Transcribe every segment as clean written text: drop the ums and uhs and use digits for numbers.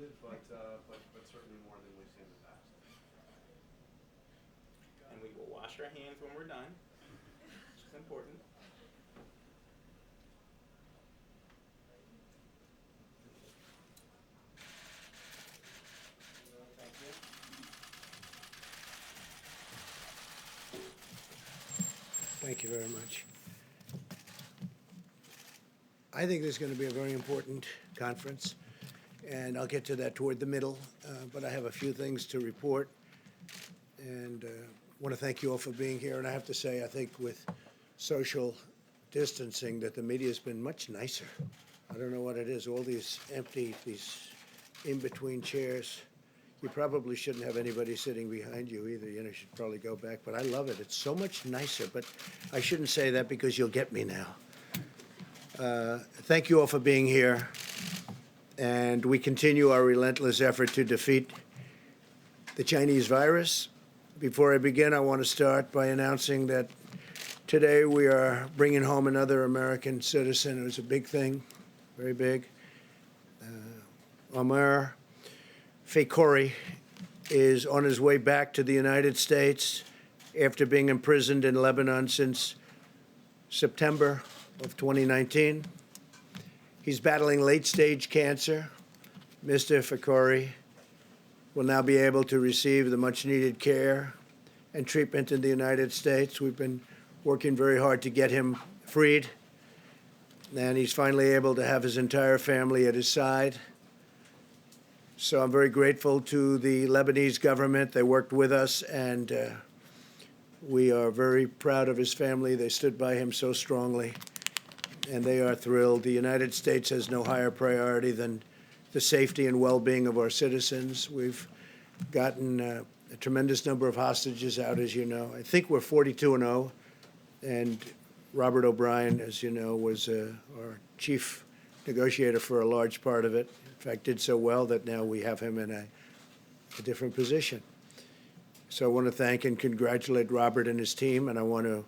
limited, but certainly more than we've seen in the past. And we will wash our hands when we're done, which is important. Thank you. Thank you very much. I think this is going to be a very important conference, and I'll get to that toward the middle, but I have a few things to report, and want to thank you all for being here. And I have to say, I think with social distancing, that the media has been much nicer. I don't know what it is, all these empty, these in-between chairs. You probably shouldn't have anybody sitting behind you either. You should probably go back. But I love it. It's so much nicer. But I shouldn't say that because you'll get me now. Thank you all for being here. And we continue our relentless effort to defeat the Chinese virus. Before I begin, I want to start by announcing that today we are bringing home another American citizen. It was a big thing, very big. Omar Fakouri is on his way back to the United States after being imprisoned in Lebanon since September of 2019. He's battling late-stage cancer. Mr. Fakouri will now be able to receive the much-needed care and treatment in the United States. We've been working very hard to get him freed, and he's finally able to have his entire family at his side. So I'm very grateful to the Lebanese government. They worked with us, and we are very proud of his family. They stood by him so strongly, and they are thrilled. The United States has no higher priority than the safety and well-being of our citizens. We've gotten a tremendous number of hostages out, as you know. I think we're 42-0, and Robert O'Brien, as you know, was our chief negotiator for a large part of it. In fact, did so well that now we have him in a different position. So I want to thank and congratulate Robert and his team, and I want to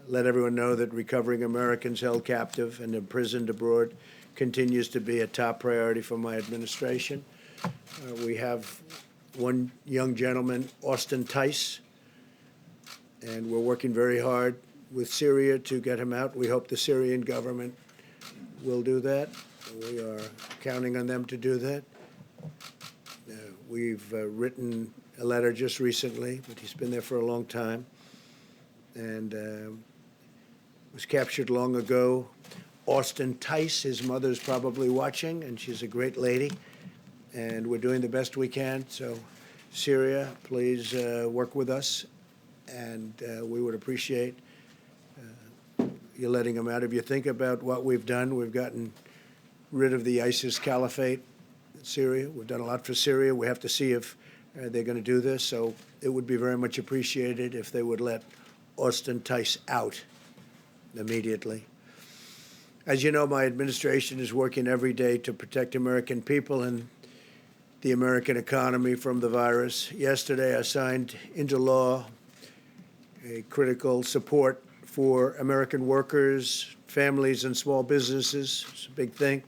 let everyone know that recovering Americans held captive and imprisoned abroad continues to be a top priority for my administration. We have one young gentleman, Austin Tice, and we're working very hard with Syria to get him out. We hope the Syrian government will do that. We are counting on them to do that. We've written a letter just recently, but he's been there for a long time, and was captured long ago. Austin Tice, his mother's probably watching, and she's a great lady, and we're doing the best we can. So, Syria, please work with us, and we would appreciate you letting him out. If you think about what we've done, we've gotten rid of the ISIS caliphate in Syria. We've done a lot for Syria. We have to see if they're going to do this. So it would be very much appreciated if they would let Austin Tice out immediately. As you know, my administration is working every day to protect American people and the American economy from the virus. Yesterday, I signed into law a critical support for American workers, families, and small businesses. It's a big thing.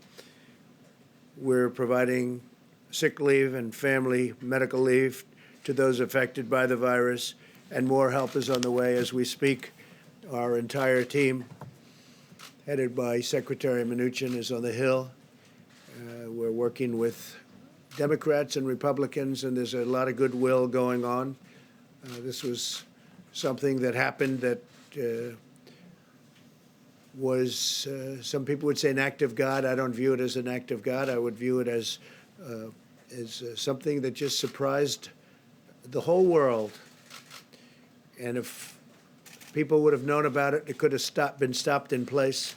We're providing sick leave and family medical leave to those affected by the virus, and more help is on the way as we speak. Our entire team, headed by Secretary Mnuchin, is on the Hill. We're working with Democrats and Republicans, and there's a lot of goodwill going on. This was something that happened that was, some people would say, an act of God. I don't view it as an act of God. I would view it as something that just surprised the whole world. And if people would have known about it, it could have been stopped in place.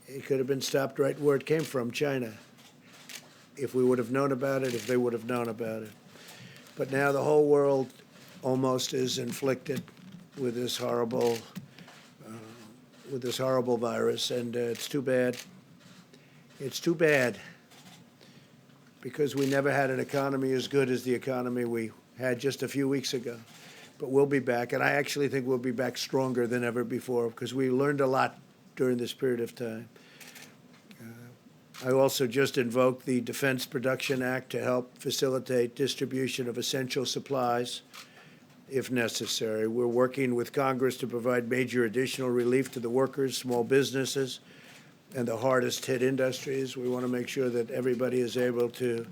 It could have been stopped right where it came from, China. If we would have known about it, if they would have known about it. But now the whole world almost is inflicted with this horrible virus, and it's too bad. It's too bad, because we never had an economy as good as the economy we had just a few weeks ago. But we'll be back, and I actually think we'll be back stronger than ever before, because we learned a lot during this period of time. I also just invoked the Defense Production Act to help facilitate distribution of essential supplies if necessary. We're working with Congress to provide major additional relief to the workers, small businesses, and the hardest hit industries. We want to make sure that everybody is able to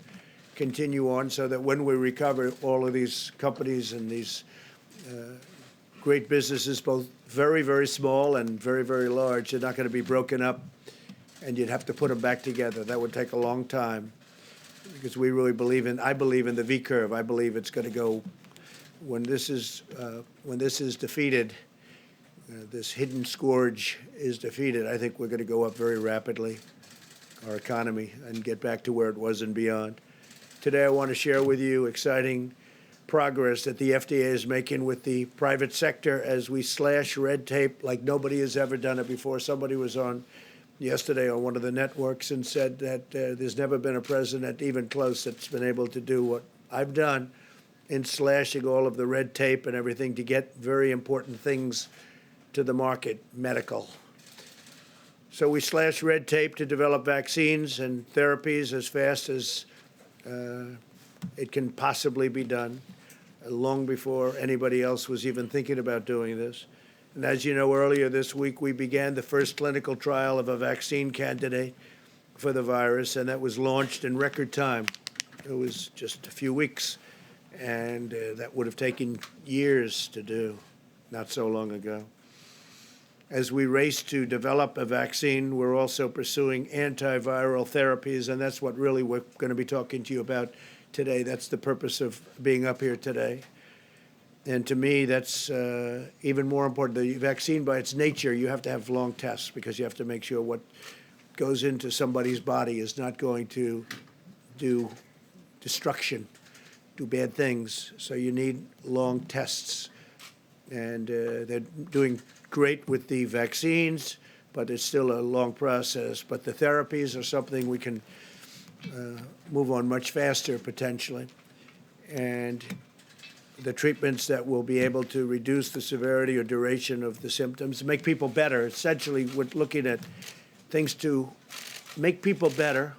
continue on so that when we recover, all of these companies and these great businesses, both very, very small and very, very large, they're not going to be broken up and you'd have to put them back together. That would take a long time because we really believe I believe in the V curve. I believe it's going to go, when this is defeated, this hidden scourge is defeated, I think we're going to go up very rapidly, our economy, and get back to where it was and beyond. Today I want to share with you exciting progress that the FDA is making with the private sector as we slash red tape like nobody has ever done it before. Somebody was on yesterday on one of the networks and said that there's never been a president even close that's been able to do what I've done in slashing all of the red tape and everything to get very important things to the market, medical. So we slash red tape to develop vaccines and therapies as fast as it can possibly be done, long before anybody else was even thinking about doing this. And as you know, earlier this week, we began the first clinical trial of a vaccine candidate for the virus, and that was launched in record time. It was just a few weeks, and that would have taken years to do, not so long ago. As we race to develop a vaccine, we're also pursuing antiviral therapies, and that's what really we're going to be talking to you about today. That's the purpose of being up here today. And to me, that's even more important. The vaccine, by its nature, you have to have long tests because you have to make sure what goes into somebody's body is not going to do destruction, do bad things. So you need long tests. And they're doing great with the vaccines, but it's still a long process. But the therapies are something we can move on much faster, potentially. And the treatments that will be able to reduce the severity or duration of the symptoms, make people better. Essentially, we're looking at things to make people better,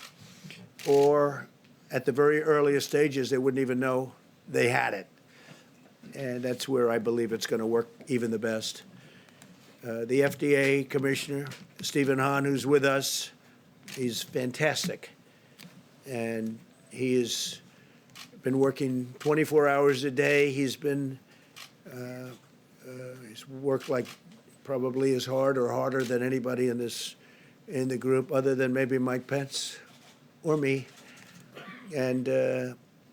or at the very earliest stages, they wouldn't even know they had it. And that's where I believe it's going to work even the best. The FDA Commissioner, Stephen Hahn, who's with us, he's fantastic. And he has been working 24 hours a day. He's been, he's worked like probably as hard or harder than anybody in the group, other than maybe Mike Pence or me. And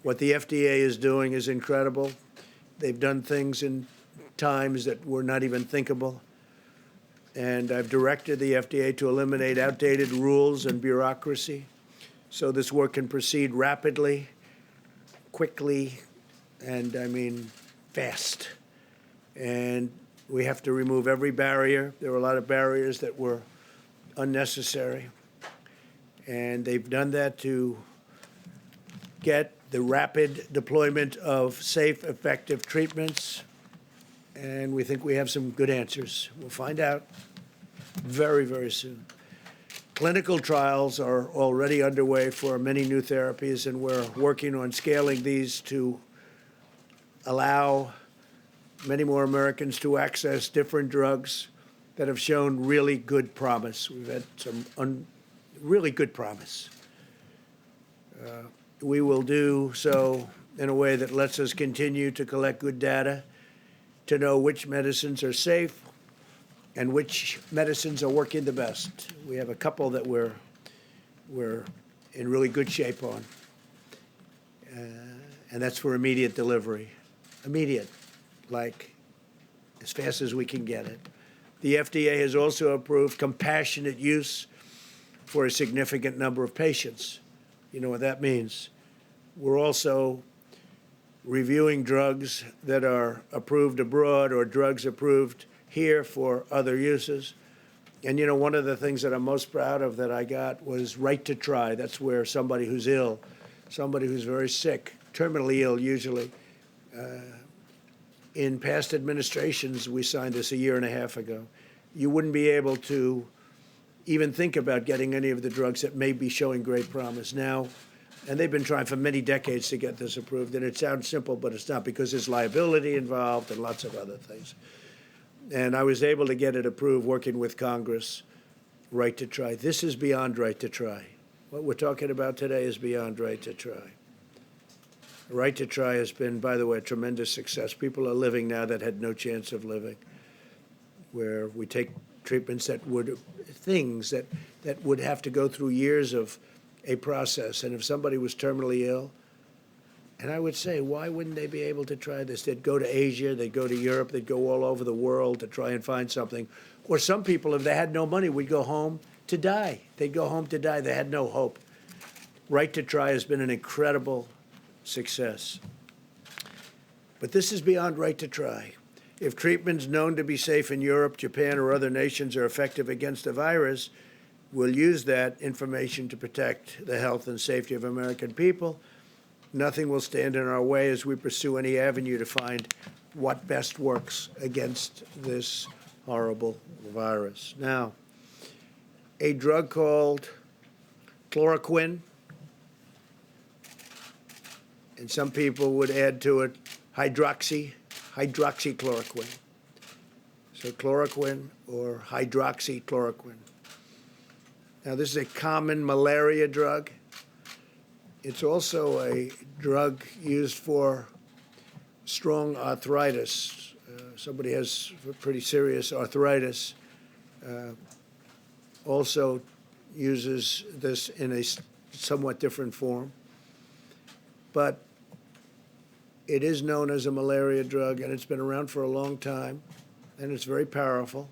what the FDA is doing is incredible. They've done things in times that were not even thinkable. And I've directed the FDA to eliminate outdated rules and bureaucracy so this work can proceed rapidly, quickly, and I mean fast. And we have to remove every barrier. There were a lot of barriers that were unnecessary. And they've done that to get the rapid deployment of safe, effective treatments. And we think we have some good answers. We'll find out very, very soon. Clinical trials are already underway for many new therapies, and we're working on scaling these to allow many more Americans to access different drugs that have shown really good promise. We've had some really good promise. We will do so in a way that lets us continue to collect good data to know which medicines are safe and which medicines are working the best. We have a couple that we're in really good shape on, and that's for immediate delivery. Immediate, like as fast as we can get it. The FDA has also approved compassionate use for a significant number of patients. You know what that means. We're also reviewing drugs that are approved abroad or drugs approved here for other uses. And, you know, one of the things that I'm most proud of that I got was right to try. That's where somebody who's ill, somebody who's very sick, terminally ill usually, in past administrations, we signed this a year and a half ago, you wouldn't be able to even think about getting any of the drugs that may be showing great promise now. And they've been trying for many decades to get this approved. And it sounds simple, but it's not, because there's liability involved and lots of other things. And I was able to get it approved working with Congress, right to try. This is beyond right to try. What we're talking about today is beyond right to try. Right to try has been, by the way, a tremendous success. People are living now that had no chance of living, where we take treatments that would, things that would have to go through years of a process. And if somebody was terminally ill, and I would say, why wouldn't they be able to try this? They'd go to Asia, they'd go to Europe, they'd go all over the world to try and find something. Or some people, if they had no money, would go home to die. They'd go home to die. They had no hope. Right to try has been an incredible success. But this is beyond right to try. If treatments known to be safe in Europe, Japan, or other nations are effective against the virus, we'll use that information to protect the health and safety of American people. Nothing will stand in our way as we pursue any avenue to find what best works against this horrible virus. Now, a drug called chloroquine, and some people would add to it hydroxychloroquine. So chloroquine or hydroxychloroquine. Now, this is a common malaria drug. It's also a drug used for strong arthritis. Somebody has pretty serious arthritis. Also uses this in a somewhat different form. But it is known as a malaria drug, and it's been around for a long time, and it's very powerful.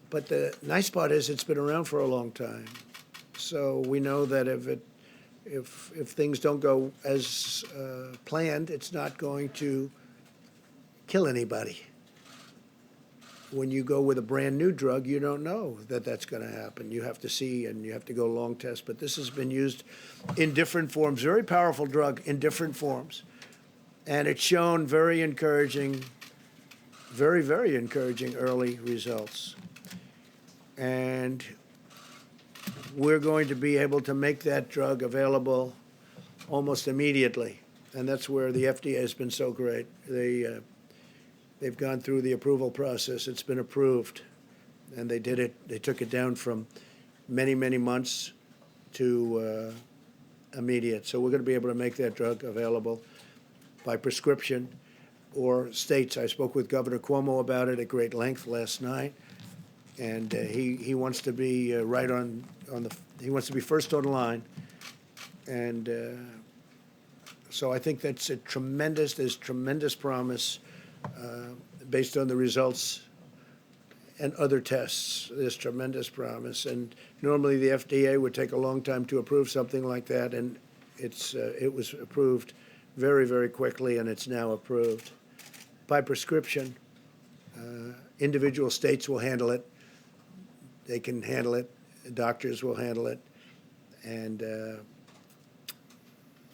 But the nice part is it's been around for a long time. So we know that if things don't go as planned, it's not going to kill anybody. When you go with a brand new drug, you don't know that that's going to happen. You have to see, and you have to go long test. But this has been used in different forms, very powerful drug in different forms. And it's shown very encouraging, very, very encouraging early results. And we're going to be able to make that drug available almost immediately. And that's where the FDA has been so great. They've gone through the approval process. It's been approved. And they did it. They took it down from many, many months to immediate. So we're going to be able to make that drug available by prescription or states. I spoke with Governor Cuomo about it at great length last night. And he wants to be right on the, he wants to be first on line. And so I think that's there's tremendous promise based on the results and other tests. There's tremendous promise. And normally the FDA would take a long time to approve something like that, and it was approved very, very quickly, and it's now approved by prescription. Individual states will handle it. They can handle it. Doctors will handle it, and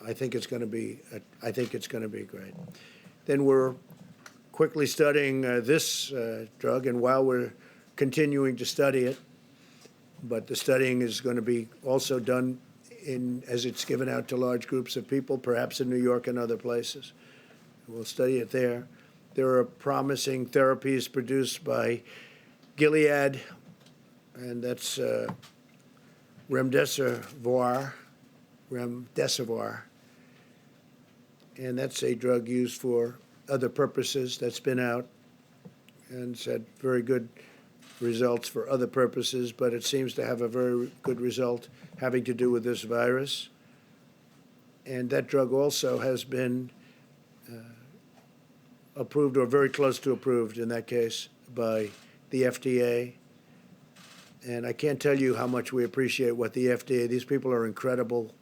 I think it's going to be. I think it's going to be great. Then we're quickly studying this drug, and while we're continuing to study it, but the studying is going to be also done as it's given out to large groups of people, perhaps in New York and other places. We'll study it there. There are promising therapies produced by Gilead, and that's remdesivir, and that's a drug used for other purposes that's been out and it's had very good results for other purposes, but it seems to have a very good result having to do with this virus. And that drug also has been approved, or very close to approved in that case, by the FDA. And I can't tell you how much we appreciate what the FDA, these people are incredible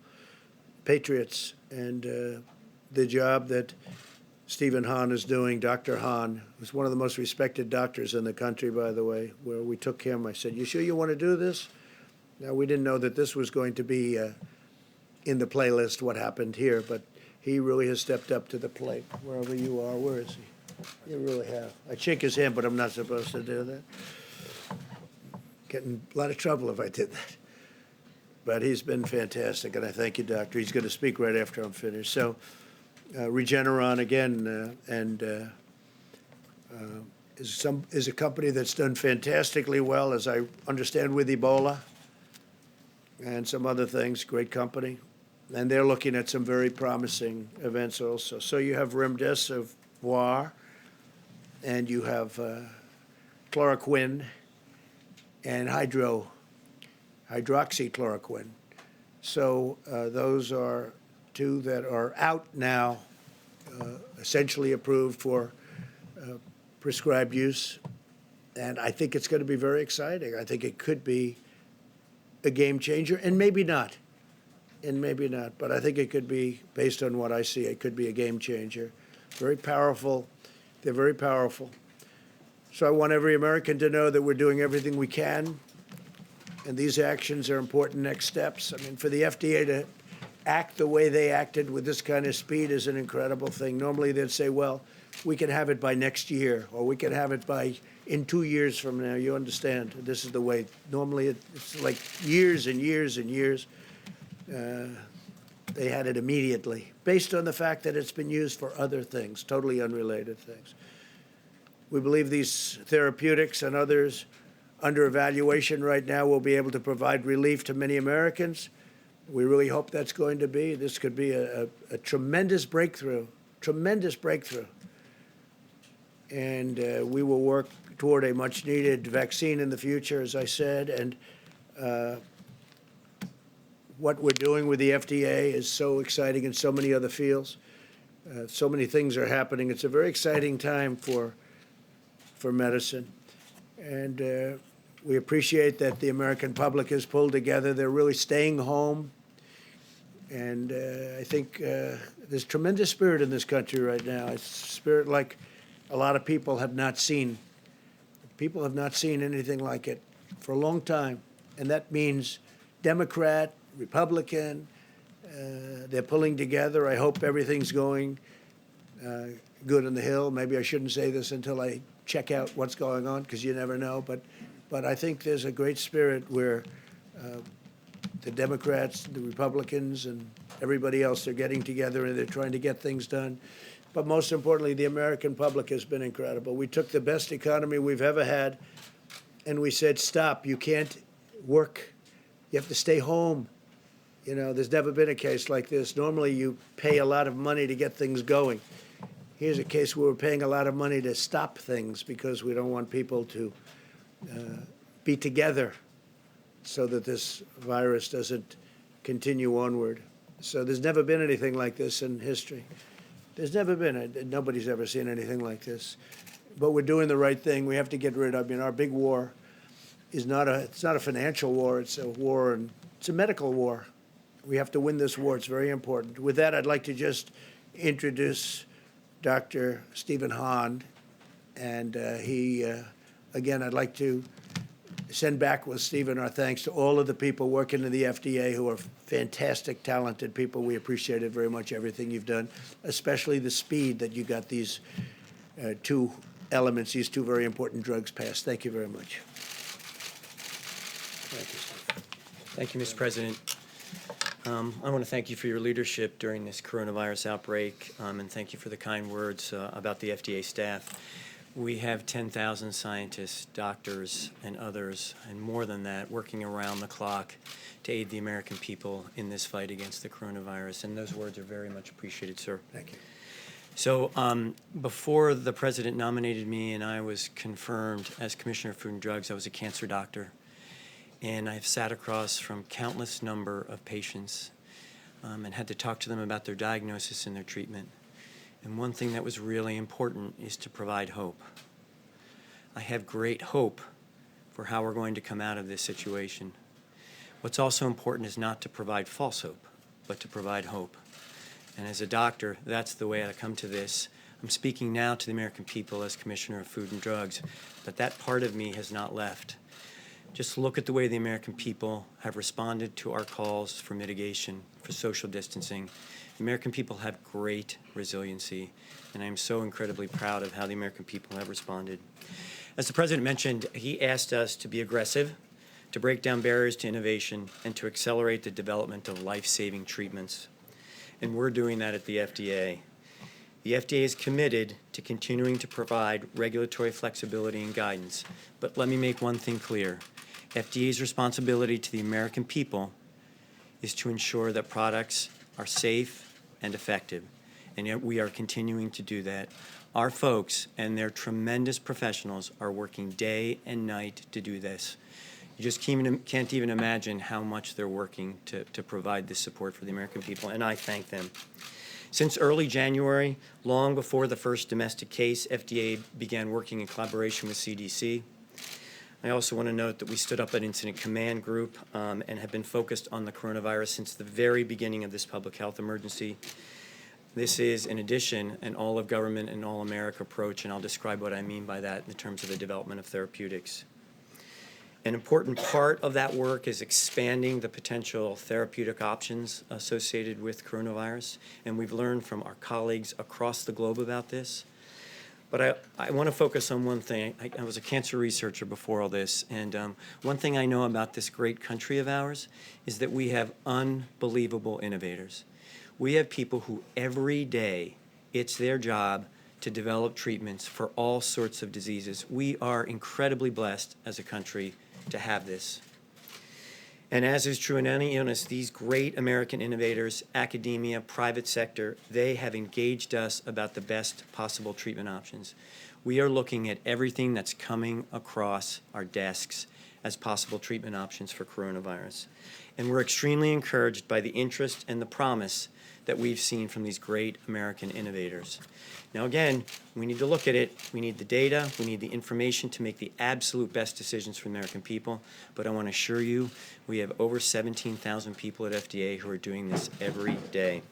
patriots, and the job that Stephen Hahn is doing, Dr. Hahn, who's one of the most respected doctors in the country, by the way, where we took him. I said, "You sure you want to do this?" Now, we didn't know that this was going to be in the playlist, what happened here, but he really has stepped up to the plate. Wherever you are, where is he? You really have. I shake his hand, but I'm not supposed to do that. get in a lot of trouble if I did that. But he's been fantastic, and I thank you, Doctor. He's going to speak right after I'm finished. So, Regeneron again, is a company that's done fantastically well, as I understand, with Ebola and some other things. Great company, and they're looking at some very promising events also. So you have remdesivir, and you have chloroquine and hydroxychloroquine. So those are two that are out now, essentially approved for prescribed use. And I think it's going to be very exciting. I think it could be a game changer, and maybe not. But I think it could be, based on what I see, it could be a game changer. Very powerful. They're very powerful. So I want every American to know that we're doing everything we can, and these actions are important next steps. I mean, for the FDA to act the way they acted with this kind of speed is an incredible thing. Normally they'd say, well, we can have it by next year, or we can have it in 2 years from now. You understand? This is the way. Normally it's like years and years and years. They had it immediately, based on the fact that it's been used for other things, totally unrelated things. We believe these therapeutics and others under evaluation right now will be able to provide relief to many Americans. We really hope that's going to be. This could be a tremendous breakthrough, And we will work toward a much-needed vaccine in the future, as I said. And what we're doing with the FDA is so exciting in so many other fields. So many things are happening. It's a very exciting time for medicine. And we appreciate that the American public has pulled together. They're really staying home. And I think there's tremendous spirit in this country right now. It's spirit like a lot of people have not seen. People have not seen anything like it for a long time. And that means Democrat, Republican, they're pulling together. I hope everything's going good on the Hill. Maybe I shouldn't say this until I check out what's going on, because you never know. But I think there's a great spirit where the Democrats, the Republicans, and everybody else are getting together and they're trying to get things done. But most importantly, the American public has been incredible. We took the best economy we've ever had, and we said, stop, you can't work. You have to stay home. You know, there's never been a case like this. Normally, you pay a lot of money to get things going. Here's a case where we're paying a lot of money to stop things because we don't want people to be together so that this virus doesn't continue onward. So there's never been anything like this in history. There's never been. Nobody's ever seen anything like this. But we're doing the right thing. We have to get rid of. I mean, our big war is not a financial war. It's a war, and it's a medical war. We have to win this war. It's very important. With that, I'd like to just introduce Dr. Stephen Hahn. And again, I'd like to send back with Stephen our thanks to all of the people working in the FDA who are fantastic, talented people. We appreciate it very much, everything you've done, especially the speed that you got these two elements, these two very important drugs passed. Thank you very much. Thank you, Stephen. Thank you, Mr. President. I want to thank you for your leadership during this coronavirus outbreak, and thank you for the kind words about the FDA staff. We have 10,000 scientists, doctors, and others, and more than that, working around the clock to aid the American people in this fight against the coronavirus, and those words are very much appreciated, sir. Thank you. So before the President nominated me and I was confirmed as Commissioner of Food and Drugs, I was a cancer doctor. And I've sat across from countless number of patients and had to talk to them about their diagnosis and their treatment. And one thing that was really important is to provide hope. I have great hope for how we're going to come out of this situation. What's also important is not to provide false hope, but to provide hope. And as a doctor, that's the way I come to this. I'm speaking now to the American people as Commissioner of Food and Drugs, but that part of me has not left. Just look at the way the American people have responded to our calls for mitigation, for social distancing. The American people have great resiliency, and I'm so incredibly proud of how the American people have responded. As the President mentioned, he asked us to be aggressive, to break down barriers to innovation, and to accelerate the development of life-saving treatments. And we're doing that at the FDA. The FDA is committed to continuing to provide regulatory flexibility and guidance. But let me make one thing clear. FDA's responsibility to the American people is to ensure that products are safe and effective. And yet we are continuing to do that. Our folks and their tremendous professionals are working day and night to do this. You just can't even imagine how much they're working to provide this support for the American people, and I thank them. Since early January, long before the first domestic case, FDA began working in collaboration with CDC. I also want to note that we stood up an incident command group and have been focused on the coronavirus since the very beginning of this public health emergency. This is, in addition, an all-of-government and all-America approach, and I'll describe what I mean by that in terms of the development of therapeutics. An important part of that work is expanding the potential therapeutic options associated with coronavirus, and we've learned from our colleagues across the globe about this. But I want to focus on one thing. I was a cancer researcher before all this, and one thing I know about this great country of ours is that we have unbelievable innovators. We have people who every day, it's their job to develop treatments for all sorts of diseases. We are incredibly blessed as a country to have this. And as is true in any illness, these great American innovators, academia, private sector, they have engaged us about the best possible treatment options. We are looking at everything that's coming across our desks as possible treatment options for coronavirus. And we're extremely encouraged by the interest and the promise that we've seen from these great American innovators. Now again, we need to look at it. We need the data. We need the information to make the absolute best decisions for the American people. But I want to assure you, we have over 17,000 people at FDA who are doing this every day.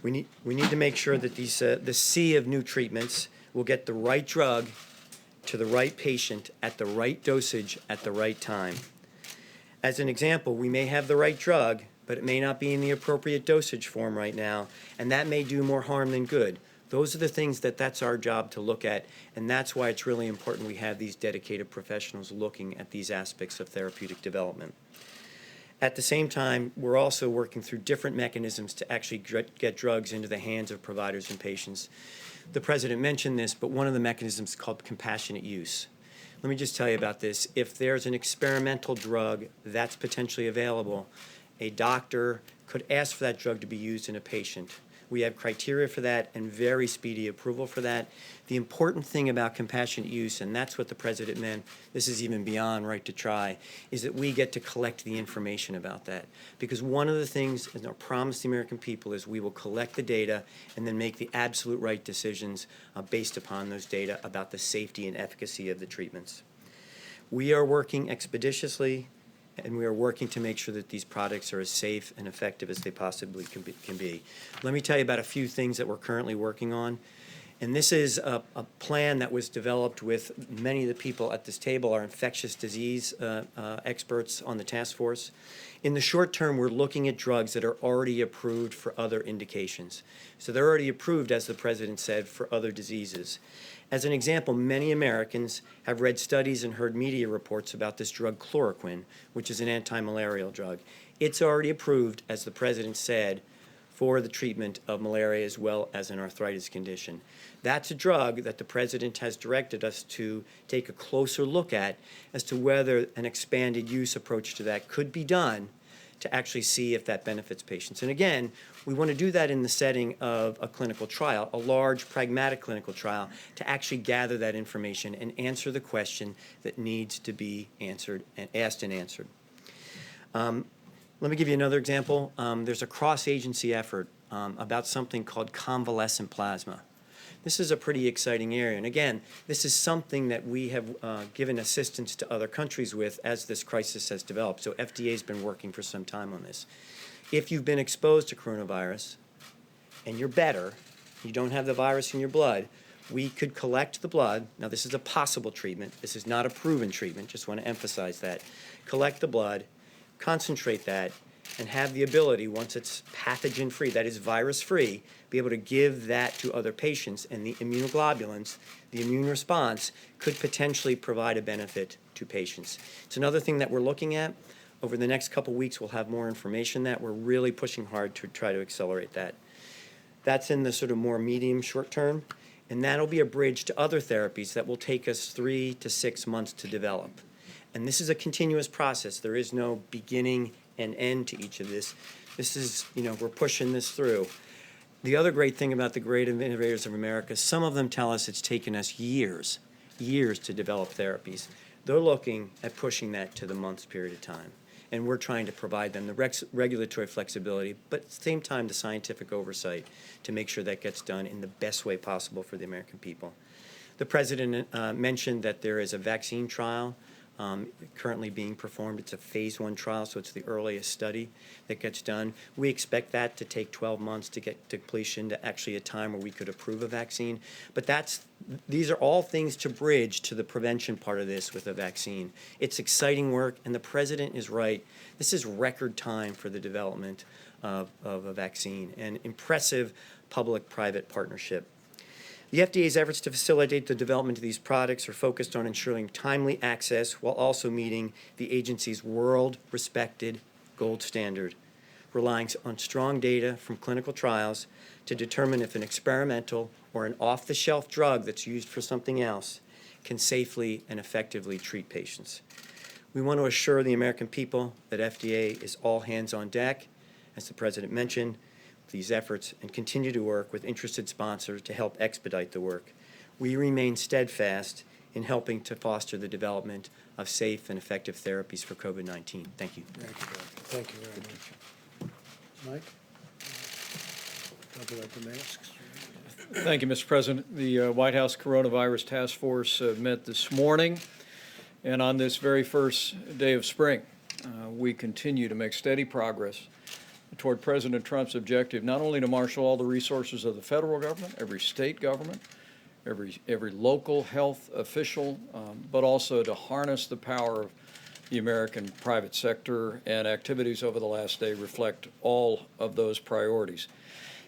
We need to make sure that the sea of new treatments will get the right drug to the right patient at the right dosage at the right time. As an example, we may have the right drug, but it may not be in the appropriate dosage form right now, and that may do more harm than good. Those are the things that's our job to look at, and that's why it's really important we have these dedicated professionals looking at these aspects of therapeutic development. At the same time, we're also working through different mechanisms to actually get drugs into the hands of providers and patients. The President mentioned this, but one of the mechanisms is called compassionate use. Let me just tell you about this. If there's an experimental drug that's potentially available, a doctor could ask for that drug to be used in a patient. We have criteria for that and very speedy approval for that. The important thing about compassionate use, and that's what the President meant, this is even beyond right to try, is that we get to collect the information about that. Because one of the things, and our promise to the American people, is we will collect the data and then make the absolute right decisions based upon those data about the safety and efficacy of the treatments. We are working expeditiously, and we are working to make sure that these products are as safe and effective as they possibly can be. Let me tell you about a few things that we're currently working on. And this is a plan that was developed with many of the people at this table, our infectious disease experts on the task force. In the short term, we're looking at drugs that are already approved for other indications. So they're already approved, as the President said, for other diseases. As an example, many Americans have read studies and heard media reports about this drug chloroquine, which is an anti-malarial drug. It's already approved, as the President said, for the treatment of malaria as well as an arthritis condition. That's a drug that the President has directed us to take a closer look at as to whether an expanded use approach to that could be done to actually see if that benefits patients. And again, we want to do that in the setting of a clinical trial, a large, pragmatic clinical trial, to actually gather that information and answer the question that needs to be answered and asked and answered. Let me give you another example. There's a cross-agency effort about something called convalescent plasma. This is a pretty exciting area. And again, this is something that we have given assistance to other countries with as this crisis has developed. So FDA has been working for some time on this. If you've been exposed to coronavirus and you're better, you don't have the virus in your blood, we could collect the blood. Now, this is a possible treatment. This is not a proven treatment. Just want to emphasize that. Collect the blood, concentrate that, and have the ability, once it's pathogen-free, that is virus-free, be able to give that to other patients, and the immunoglobulins, the immune response, could potentially provide a benefit to patients. It's another thing that we're looking at. Over the next couple weeks, we'll have more information that we're really pushing hard to try to accelerate that. That's in the sort of more medium short term, and that'll be a bridge to other therapies that will take us 3 to 6 months to develop. And this is a continuous process. There is no beginning and end to each of this. This is, we're pushing this through. The other great thing about the great innovators of America, some of them tell us it's taken us years to develop therapies. They're looking at pushing that to the months period of time. And we're trying to provide them the regulatory flexibility, but at the same time, the scientific oversight to make sure that gets done in the best way possible for the American people. The President mentioned that there is a vaccine trial currently being performed. It's a phase 1 trial, so it's the earliest study that gets done. We expect that to take 12 months to get to completion, to actually a time where we could approve a vaccine. But these are all things to bridge to the prevention part of this with a vaccine. It's exciting work, and the President is right. This is record time for the development of a vaccine, and impressive public-private partnership. The FDA's efforts to facilitate the development of these products are focused on ensuring timely access while also meeting the agency's world-respected gold standard, relying on strong data from clinical trials to determine if an experimental or an off-the-shelf drug that's used for something else can safely and effectively treat patients. We want to assure the American people that FDA is all hands on deck, as the President mentioned, these efforts, and continue to work with interested sponsors to help expedite the work. We remain steadfast in helping to foster the development of safe and effective therapies for COVID-19. Thank you. Thank you, Doctor. Thank you very much. Mike? Talk about the masks. Thank you, Mr. President. The White House Coronavirus Task Force met this morning, and on this very first day of spring, we continue to make steady progress toward President Trump's objective not only to marshal all the resources of the federal government, every state government, every local health official, but also to harness the power of the American private sector, and activities over the last day reflect all of those priorities.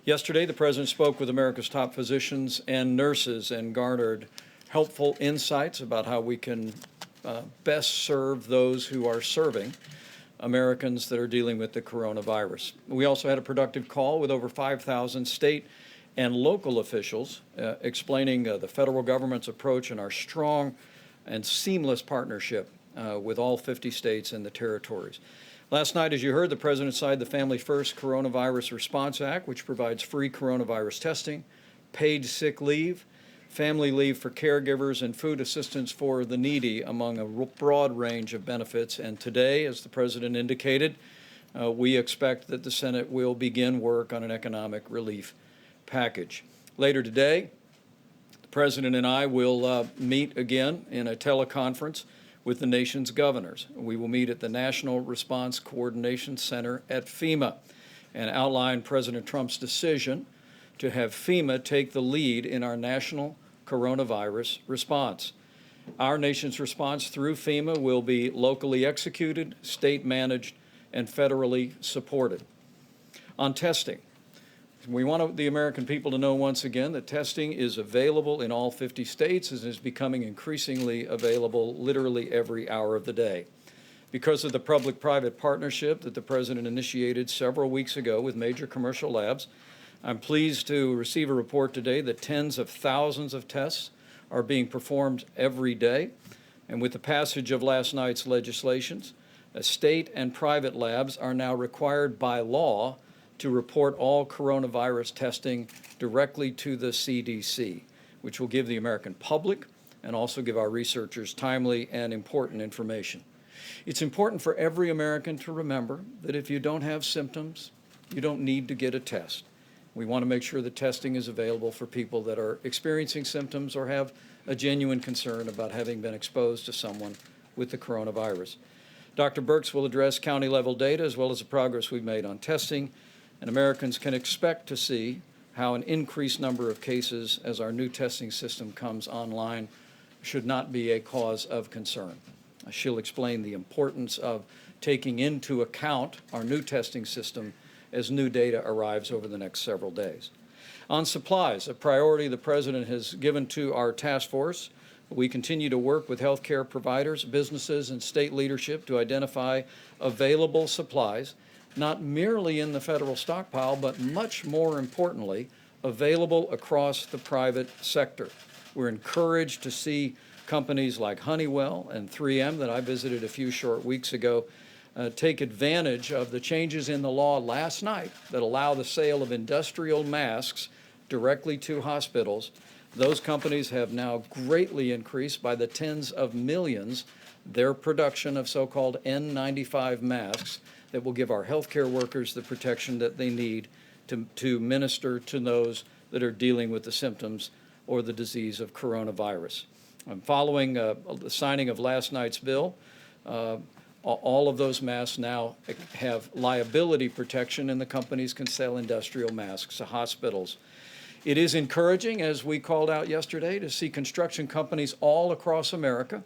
Yesterday, the President spoke with America's top physicians and nurses and garnered helpful insights about how we can best serve those who are serving Americans that are dealing with the coronavirus. We also had a productive call with over 5,000 state and local officials explaining the federal government's approach and our strong and seamless partnership with all 50 states and the territories. Last night, as you heard, the President signed the Family First Coronavirus Response Act, which provides free coronavirus testing, paid sick leave, family leave for caregivers, and food assistance for the needy, among a broad range of benefits. And today, as the President indicated, we expect that the Senate will begin work on an economic relief package. Later today, the President and I will meet again in a teleconference with the nation's governors. We will meet at the National Response Coordination Center at FEMA and outline President Trump's decision to have FEMA take the lead in our national coronavirus response. Our nation's response through FEMA will be locally executed, state managed, and federally supported. On testing, we want the American people to know once again that testing is available in all 50 states and is becoming increasingly available literally every hour of the day. Because of the public-private partnership that the President initiated several weeks ago with major commercial labs, I'm pleased to receive a report today that tens of thousands of tests are being performed every day. And with the passage of last night's legislations, state and private labs are now required by law to report all coronavirus testing directly to the CDC, which will give the American public and also give our researchers timely and important information. It's important for every American to remember that if you don't have symptoms, you don't need to get a test. We want to make sure that testing is available for people that are experiencing symptoms or have a genuine concern about having been exposed to someone with the coronavirus. Dr. Birx will address county-level data as well as the progress we've made on testing, and Americans can expect to see how an increased number of cases as our new testing system comes online should not be a cause of concern. She'll explain the importance of taking into account our new testing system as new data arrives over the next several days. On supplies, a priority the President has given to our task force. We continue to work with healthcare providers, businesses, and state leadership to identify available supplies, not merely in the federal stockpile, but much more importantly, available across the private sector. We're encouraged to see companies like Honeywell and 3M that I visited a few short weeks ago take advantage of the changes in the law last night that allow the sale of industrial masks directly to hospitals. Those companies have now greatly increased by the tens of millions their production of so-called N95 masks that will give our healthcare workers the protection that they need to minister to those that are dealing with the symptoms or the disease of coronavirus. Following the signing of last night's bill, all of those masks now have liability protection, and the companies can sell industrial masks to hospitals. It is encouraging, as we called out yesterday, to see construction companies all across America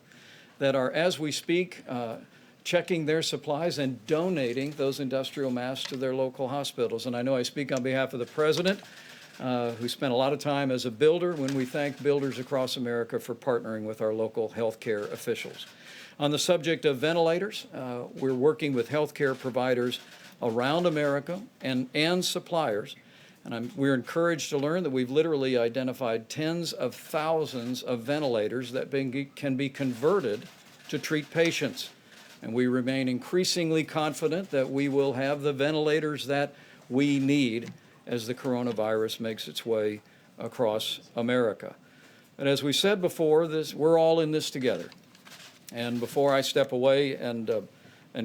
that are, as we speak, checking their supplies and donating those industrial masks to their local hospitals. And I know I speak on behalf of the President, who spent a lot of time as a builder, when we thank builders across America for partnering with our local healthcare officials. On the subject of ventilators, we're working with healthcare providers around America and suppliers. And we're encouraged to learn that we've literally identified tens of thousands of ventilators that can be converted to treat patients. And we remain increasingly confident that we will have the ventilators that we need as the coronavirus makes its way across America. And as we said before, we're all in this together. And before I step away and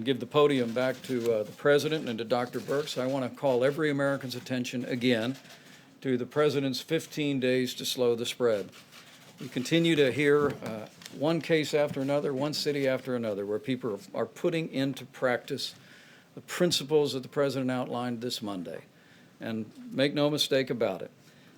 give the podium back to the President and to Dr. Birx, I want to call every American's attention again to the President's 15 days to slow the spread. We continue to hear one case after another, one city after another, where people are putting into practice the principles that the President outlined this Monday. And make no mistake about it,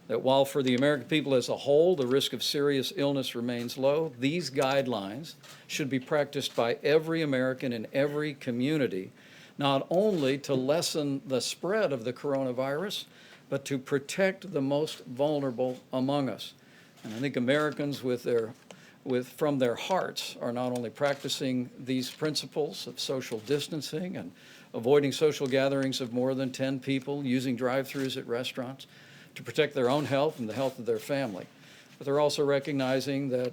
that while for the American people as a whole the risk of serious illness remains low, these guidelines should be practiced by every American in every community, not only to lessen the spread of the coronavirus, but to protect the most vulnerable among us. And I think Americans from their hearts are not only practicing these principles of social distancing and avoiding social gatherings of more than 10 people, using drive-thrus at restaurants to protect their own health and the health of their family, but they're also recognizing that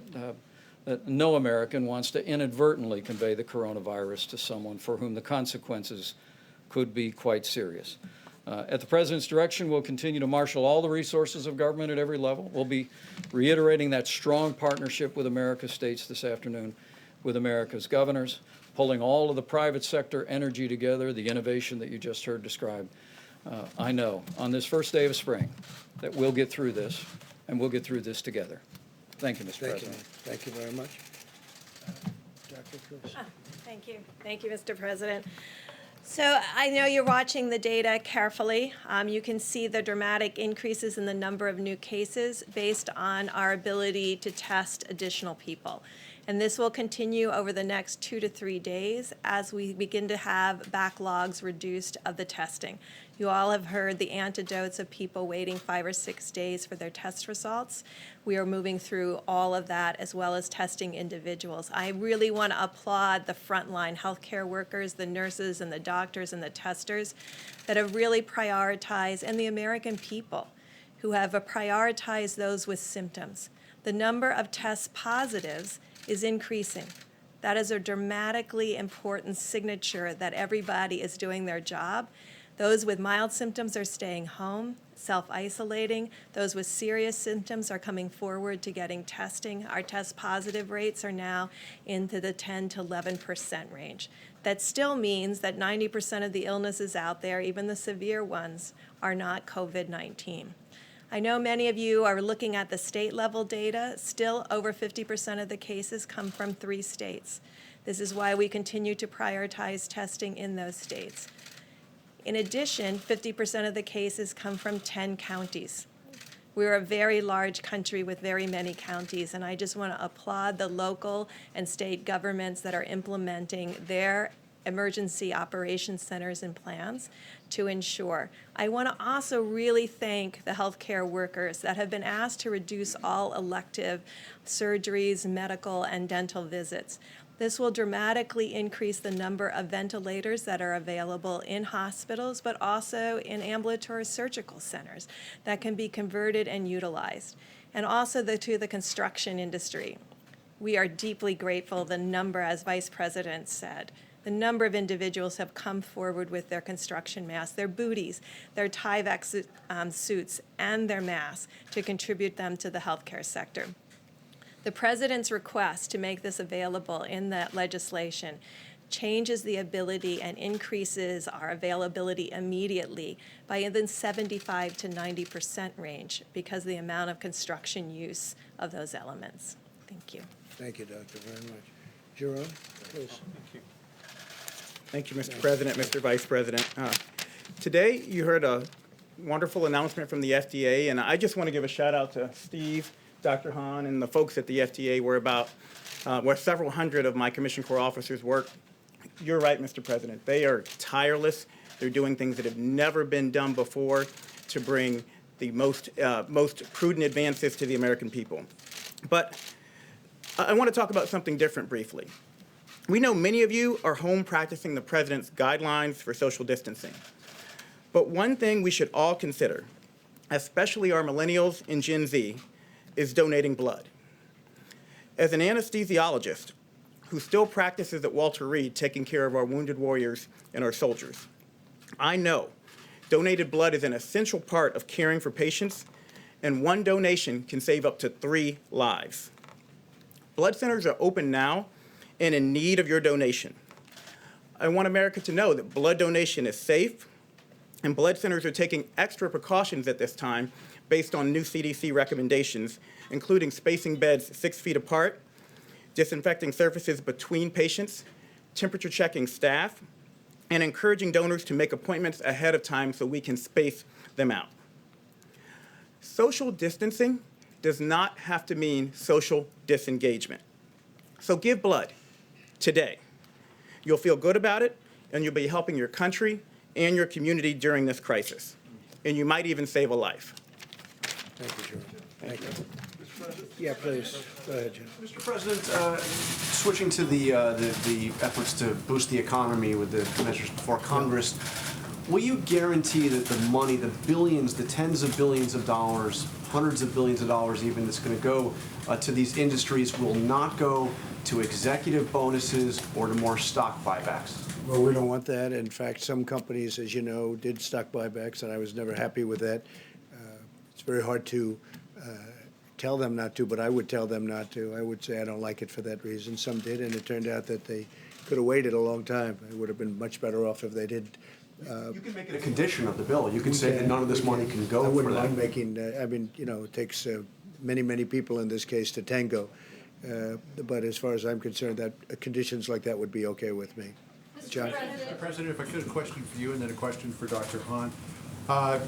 no American wants to inadvertently convey the coronavirus to someone for whom the consequences could be quite serious. At the President's direction, we'll continue to marshal all the resources of government at every level. We'll be reiterating that strong partnership with America's states this afternoon, with America's governors, pulling all of the private sector energy together, the innovation that you just heard described. I know on this first day of spring that we'll get through this, and we'll get through this together. Thank you, Mr. President. Thank you very much. Dr. Chris. Thank you. Thank you, Mr. President. So I know you're watching the data carefully. You can see the dramatic increases in the number of new cases based on our ability to test additional people. And this will continue over the next 2 to 3 days as we begin to have backlogs reduced of the testing. You all have heard the anecdotes of people waiting 5 or 6 days for their test results. We are moving through all of that as well as testing individuals. I really want to applaud the frontline healthcare workers, the nurses and the doctors and the testers that have really prioritized, and the American people who have prioritized those with symptoms. The number of test positives is increasing. That is a dramatically important signature that everybody is doing their job. Those with mild symptoms are staying home, self-isolating. Those with serious symptoms are coming forward to getting testing. Our test positive rates are now into the 10 to 11% range. That still means that 90% of the illnesses out there, even the severe ones, are not COVID-19. I know many of you are looking at the state level data. Still over 50% of the cases come from 3 states. This is why we continue to prioritize testing in those states. In addition, 50% of the cases come from 10 counties. We're a very large country with very many counties, and I just want to applaud the local and state governments that are implementing their emergency operations centers and plans to ensure. I want to also really thank the healthcare workers that have been asked to reduce all elective surgeries, medical, and dental visits. This will dramatically increase the number of ventilators that are available in hospitals, but also in ambulatory surgical centers that can be converted and utilized. And also to the construction industry. We are deeply grateful the number, as Vice President said, the number of individuals have come forward with their construction masks, their booties, their Tyvek suits, and their masks to contribute them to the healthcare sector. The President's request to make this available in that legislation changes the ability and increases our availability immediately by in the 75 to 90% range because of the amount of construction use of those elements. Thank you. Thank you, Doctor, very much. Jerome, please. Thank you, Mr. President, Mr. Vice President. Today, you heard a wonderful announcement from the FDA, and I just want to give a shout out to Steve, Dr. Hahn, and the folks at the FDA, where several hundred of my Commission Corps officers work. You're right, Mr. President. They are tireless. They're doing things that have never been done before to bring the most prudent advances to the American people. But I want to talk about something different briefly. We know many of you are home practicing the President's guidelines for social distancing. But one thing we should all consider, especially our millennials and Gen Z, is donating blood. As an anesthesiologist who still practices at Walter Reed taking care of our wounded warriors and our soldiers, I know donated blood is an essential part of caring for patients, and one donation can save up to 3 lives. Blood centers are open now and in need of your donation. I want America to know that blood donation is safe, and blood centers are taking extra precautions at this time based on new CDC recommendations, including spacing beds 6 feet apart, disinfecting surfaces between patients, temperature checking staff, and encouraging donors to make appointments ahead of time so we can space them out. Social distancing does not have to mean social disengagement. So give blood today. You'll feel good about it, and you'll be helping your country and your community during this crisis. And you might even save a life. Thank you, Jerome. Thank you. Yeah, please. Go ahead, Jim. Mr. President, switching to the efforts to boost the economy with the measures before Congress, will you guarantee that the money, the billions, the tens of billions of dollars, hundreds of billions of dollars even, that's going to go to these industries will not go to executive bonuses or to more stock buybacks? Well, we don't want that. In fact, some companies, as you know, did stock buybacks, and I was never happy with that. It's very hard to tell them not to, but I would tell them not to. I would say I don't like it for that reason. Some did, and it turned out that they could have waited a long time. It would have been much better off if they did. You can make it a condition of the bill. You can say that none of this money can go for that. I wouldn't mind making, it takes many, many people in this case to tango. But as far as I'm concerned, that conditions like that would be okay with me. John? Mr. President, if I could, a question for you and then a question for Dr. Hahn.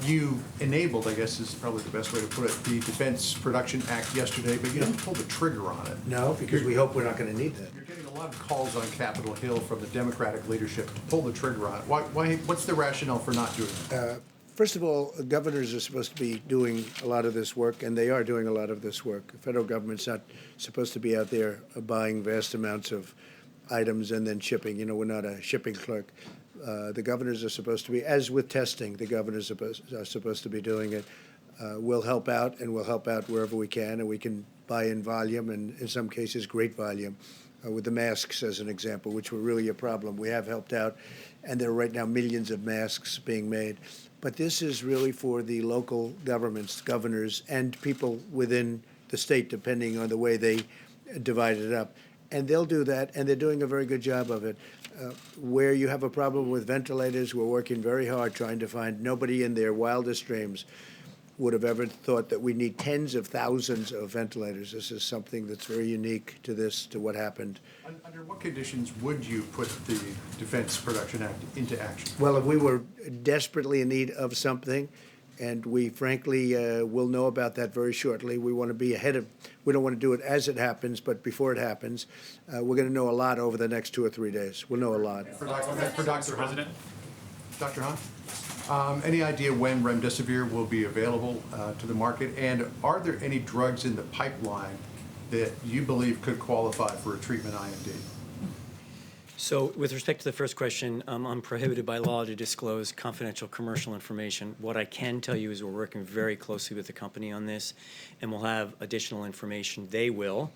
You enabled, I guess is probably the best way to put it, the Defense Production Act yesterday, but you didn't pull the trigger on it. No, because we hope we're not going to need that. You're getting a lot of calls on Capitol Hill from the Democratic leadership to pull the trigger on it. Why? What's the rationale for not doing it? First of all, governors are supposed to be doing a lot of this work, and they are doing a lot of this work. The federal government's not supposed to be out there buying vast amounts of items and then shipping. You know, we're not a shipping clerk. The governors are supposed to be, as with testing, the governors are supposed to be doing it. We'll help out, and we'll help out wherever we can, and we can buy in volume, and in some cases, great volume. With the masks, as an example, which were really a problem. We have helped out, and there are right now millions of masks being made. But this is really for the local governments, governors, and people within the state, depending on the way they divide it up. And they'll do that, and they're doing a very good job of it. Where you have a problem with ventilators, we're working very hard trying to find. Nobody in their wildest dreams would have ever thought that we need tens of thousands of ventilators. This is something that's very unique to this, to what happened. Under what conditions would you put the Defense Production Act into action? Well, if we were desperately in need of something, And we frankly will know about that very shortly. We want to be ahead of, we don't want to do it as it happens, but before it happens. We're going to know a lot over the next 2 or 3 days. We'll know a lot. For Dr. Hahn. Dr. Hahn, any idea when remdesivir will be available to the market? And are there any drugs in the pipeline that you believe could qualify for a treatment IND? So with respect to the first question, I'm prohibited by law to disclose confidential commercial information. What I can tell you is we're working very closely with the company on this, and we'll have additional information. They will,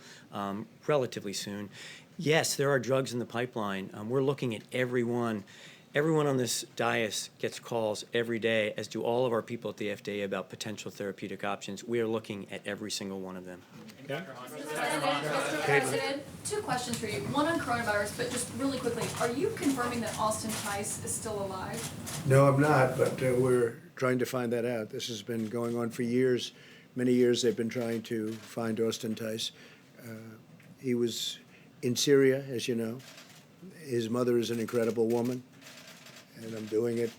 relatively soon. Yes, there are drugs in the pipeline. We're looking at every one. Everyone on this dais gets calls every day, as do all of our people at the FDA, about potential therapeutic options. We are looking at every single one of them. Mr. President, 2 questions for you. One on coronavirus, but just really quickly, are you confirming that Austin Tice is still alive? No, I'm not, but we're trying to find that out. This has been going on for years. Many years they've been trying to find Austin Tice. He was in Syria, as you know. His mother is an incredible woman. And I'm doing it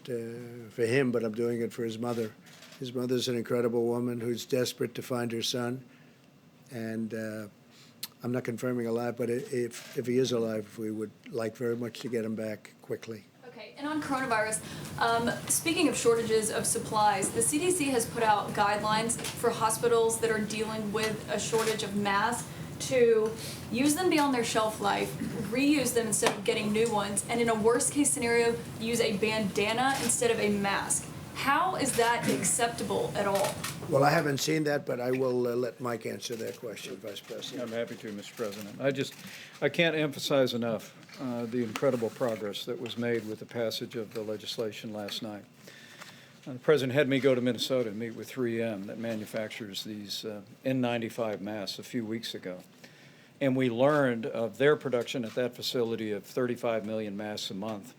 for him, but I'm doing it for his mother. His mother's an incredible woman who's desperate to find her son. And I'm not confirming alive, but if he is alive, we would like very much to get him back quickly. Okay, and on coronavirus, speaking of shortages of supplies, the CDC has put out guidelines for hospitals that are dealing with a shortage of masks to use them beyond their shelf life, reuse them instead of getting new ones, and in a worst case scenario, use a bandana instead of a mask. How is that acceptable at all? Well, I haven't seen that, but I will let Mike answer that question, Vice President. I'm happy to, Mr. President. I can't emphasize enough the incredible progress that was made with the passage of the legislation last night. The President had me go to Minnesota and meet with 3M that manufactures these N95 masks a few weeks ago. And we learned of their production at that facility of 35 million masks a month.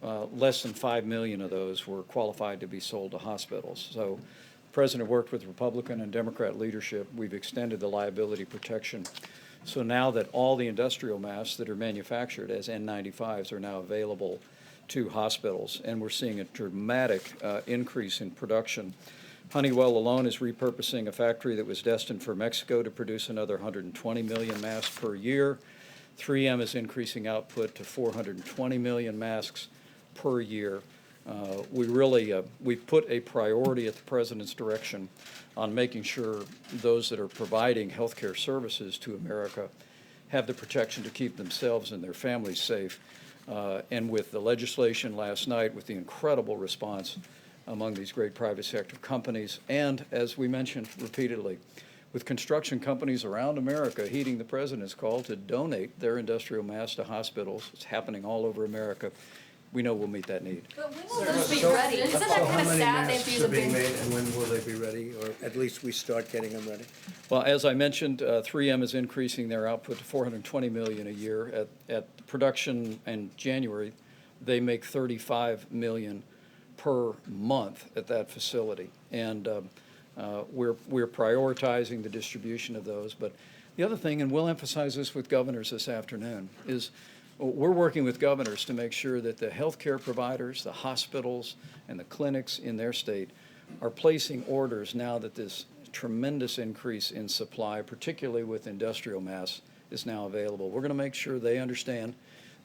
Less than 5 million of those were qualified to be sold to hospitals. So the President worked with Republican and Democrat leadership. We've extended the liability protection. So now that all the industrial masks that are manufactured as N95s are now available to hospitals, and we're seeing a dramatic increase in production. Honeywell alone is repurposing a factory that was destined for Mexico to produce another 120 million masks per year. 3M is increasing output to 420 million masks per year. We've put a priority at the President's direction on making sure those that are providing healthcare services to America have the protection to keep themselves and their families safe. And with the legislation last night, with the incredible response among these great private sector companies, and as we mentioned repeatedly, with construction companies around America heeding the President's call to donate their industrial masks to hospitals, it's happening all over America, we know we'll meet that need. But when will those be ready? Isn't that kind of sad they have to use a big... made, and when will they be ready, or at least we start getting them ready? Well, as I mentioned, 3M is increasing their output to 420 million a year. At production in January, they make 35 million per month at that facility. And we're prioritizing the distribution of those. But the other thing, and we'll emphasize this with governors this afternoon, is we're working with governors to make sure that the healthcare providers, the hospitals, and the clinics in their state are placing orders now that this tremendous increase in supply, particularly with industrial masks, is now available. We're going to make sure they understand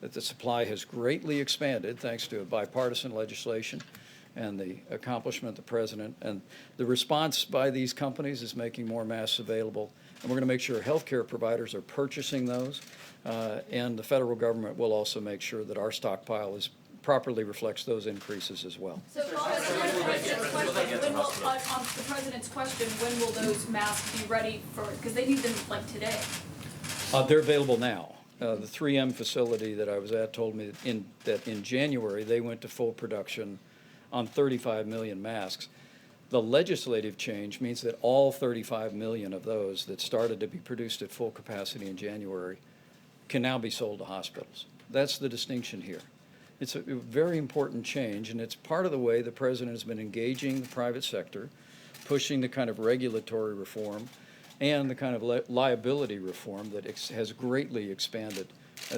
that the supply has greatly expanded thanks to a bipartisan legislation and the accomplishment of the President. And the response by these companies is making more masks available. And we're going to make sure healthcare providers are purchasing those. And the federal government will also make sure that our stockpile properly reflects those increases as well. So, on the President's question, when will those masks be ready for, because they need them like today? They're available now. The 3M facility that I was at told me that in January they went to full production on 35 million masks. The legislative change means that all 35 million of those that started to be produced at full capacity in January can now be sold to hospitals. That's the distinction here. It's a very important change, and it's part of the way the President has been engaging the private sector, pushing the kind of regulatory reform and the kind of liability reform that has greatly expanded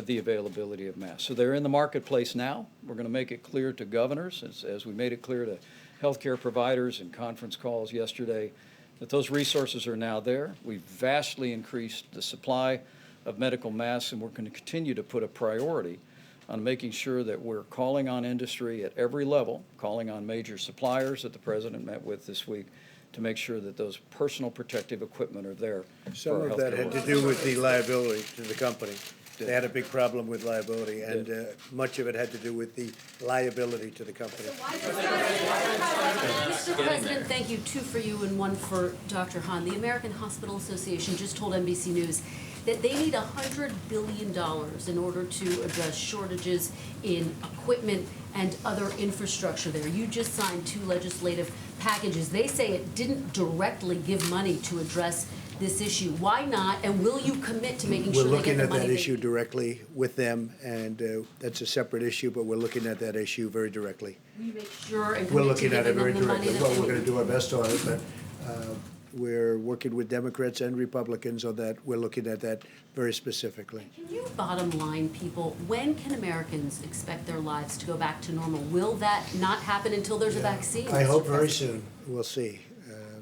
the availability of masks. So they're in the marketplace now. We're going to make it clear to governors, as we made it clear to healthcare providers in conference calls yesterday that those resources are now there. We've vastly increased the supply of medical masks, and we're going to continue to put a priority on making sure that we're calling on industry at every level, calling on major suppliers that the President met with this week to make sure that those personal protective equipment are there. Some for our of that healthcare had to workers. do with the liability to the company. They had a big problem with liability, and much of it had to do with the liability to the company. Mr. President, thank you. Two for you and one for Dr. Hahn. The American Hospital Association just told NBC News that they need $100 billion in order to address shortages in equipment and other infrastructure there. You just signed 2 legislative packages. They say it didn't directly give money to address this issue. Why not? And will you commit to making sure We're they looking get the at money that they issue need? directly with them, and that's a separate issue, but we're looking at that issue very directly. Will you make sure and We're commit to looking at it giving very them the money directly. that Well, they we're going need? to do our best on it, but we're working with Democrats and Republicans on that. We're looking at that very specifically. Can you bottom line people, when can Americans expect their lives to go back to normal? Will that not happen until there's a vaccine? I Mr. hope very President? soon. We'll see.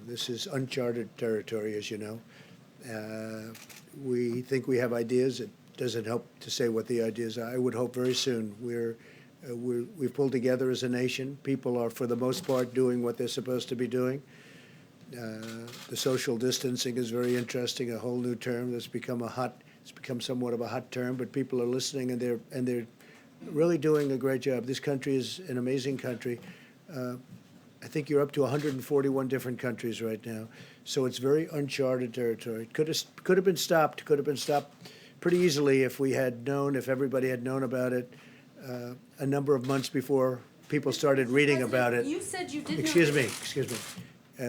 This is uncharted territory, as you know. We think we have ideas. It doesn't help to say what the ideas are. I would hope very soon. We've pulled together as a nation. People are, for the most part, doing what they're supposed to be doing. The social distancing is very interesting, a whole new term that's become it's become somewhat of a hot term, but people are listening, and they're really doing a great job. This country is an amazing country. I think you're up to 141 different countries right now, so it's very uncharted territory. Could have been stopped pretty easily if we had known, if everybody had known about it a number of months before people started reading about it. You said you did Excuse me.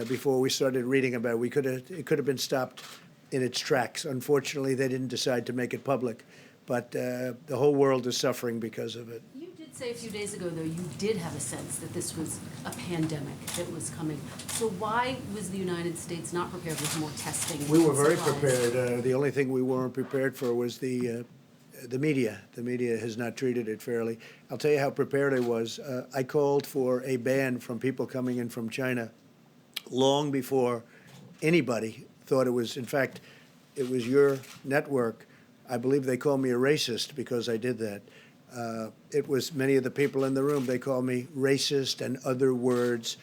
Before we started reading about it, it could have been stopped in its tracks. Unfortunately, they didn't decide to make it public, but the whole world is suffering because of it. You did say a few days ago, though, you did have a sense that this was a pandemic that was coming. So why was the United States not prepared with more testing? We were and very supplies? prepared. The only thing we weren't prepared for was the media. The media has not treated it fairly. I'll tell you how prepared I was. I called for a ban from people coming in from China long before anybody thought it was. In fact, it was your network. I believe they called me a racist because I did that. It was many of the people in the room. They called me racist and other words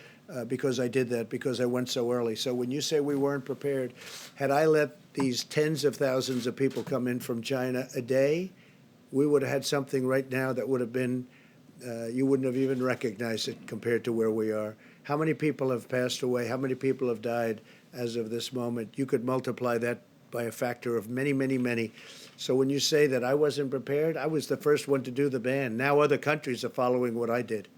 because I did that, because I went so early. So when you say we weren't prepared, had I let these tens of thousands of people come in from China a day, we would have had something right now that would have been, you wouldn't have even recognized it compared to where we are. How many people have passed away? How many people have died as of this moment? You could multiply that by a factor of many, many, many. So when you say that I wasn't prepared, I was the first one to do the ban. Now other countries are following what I did.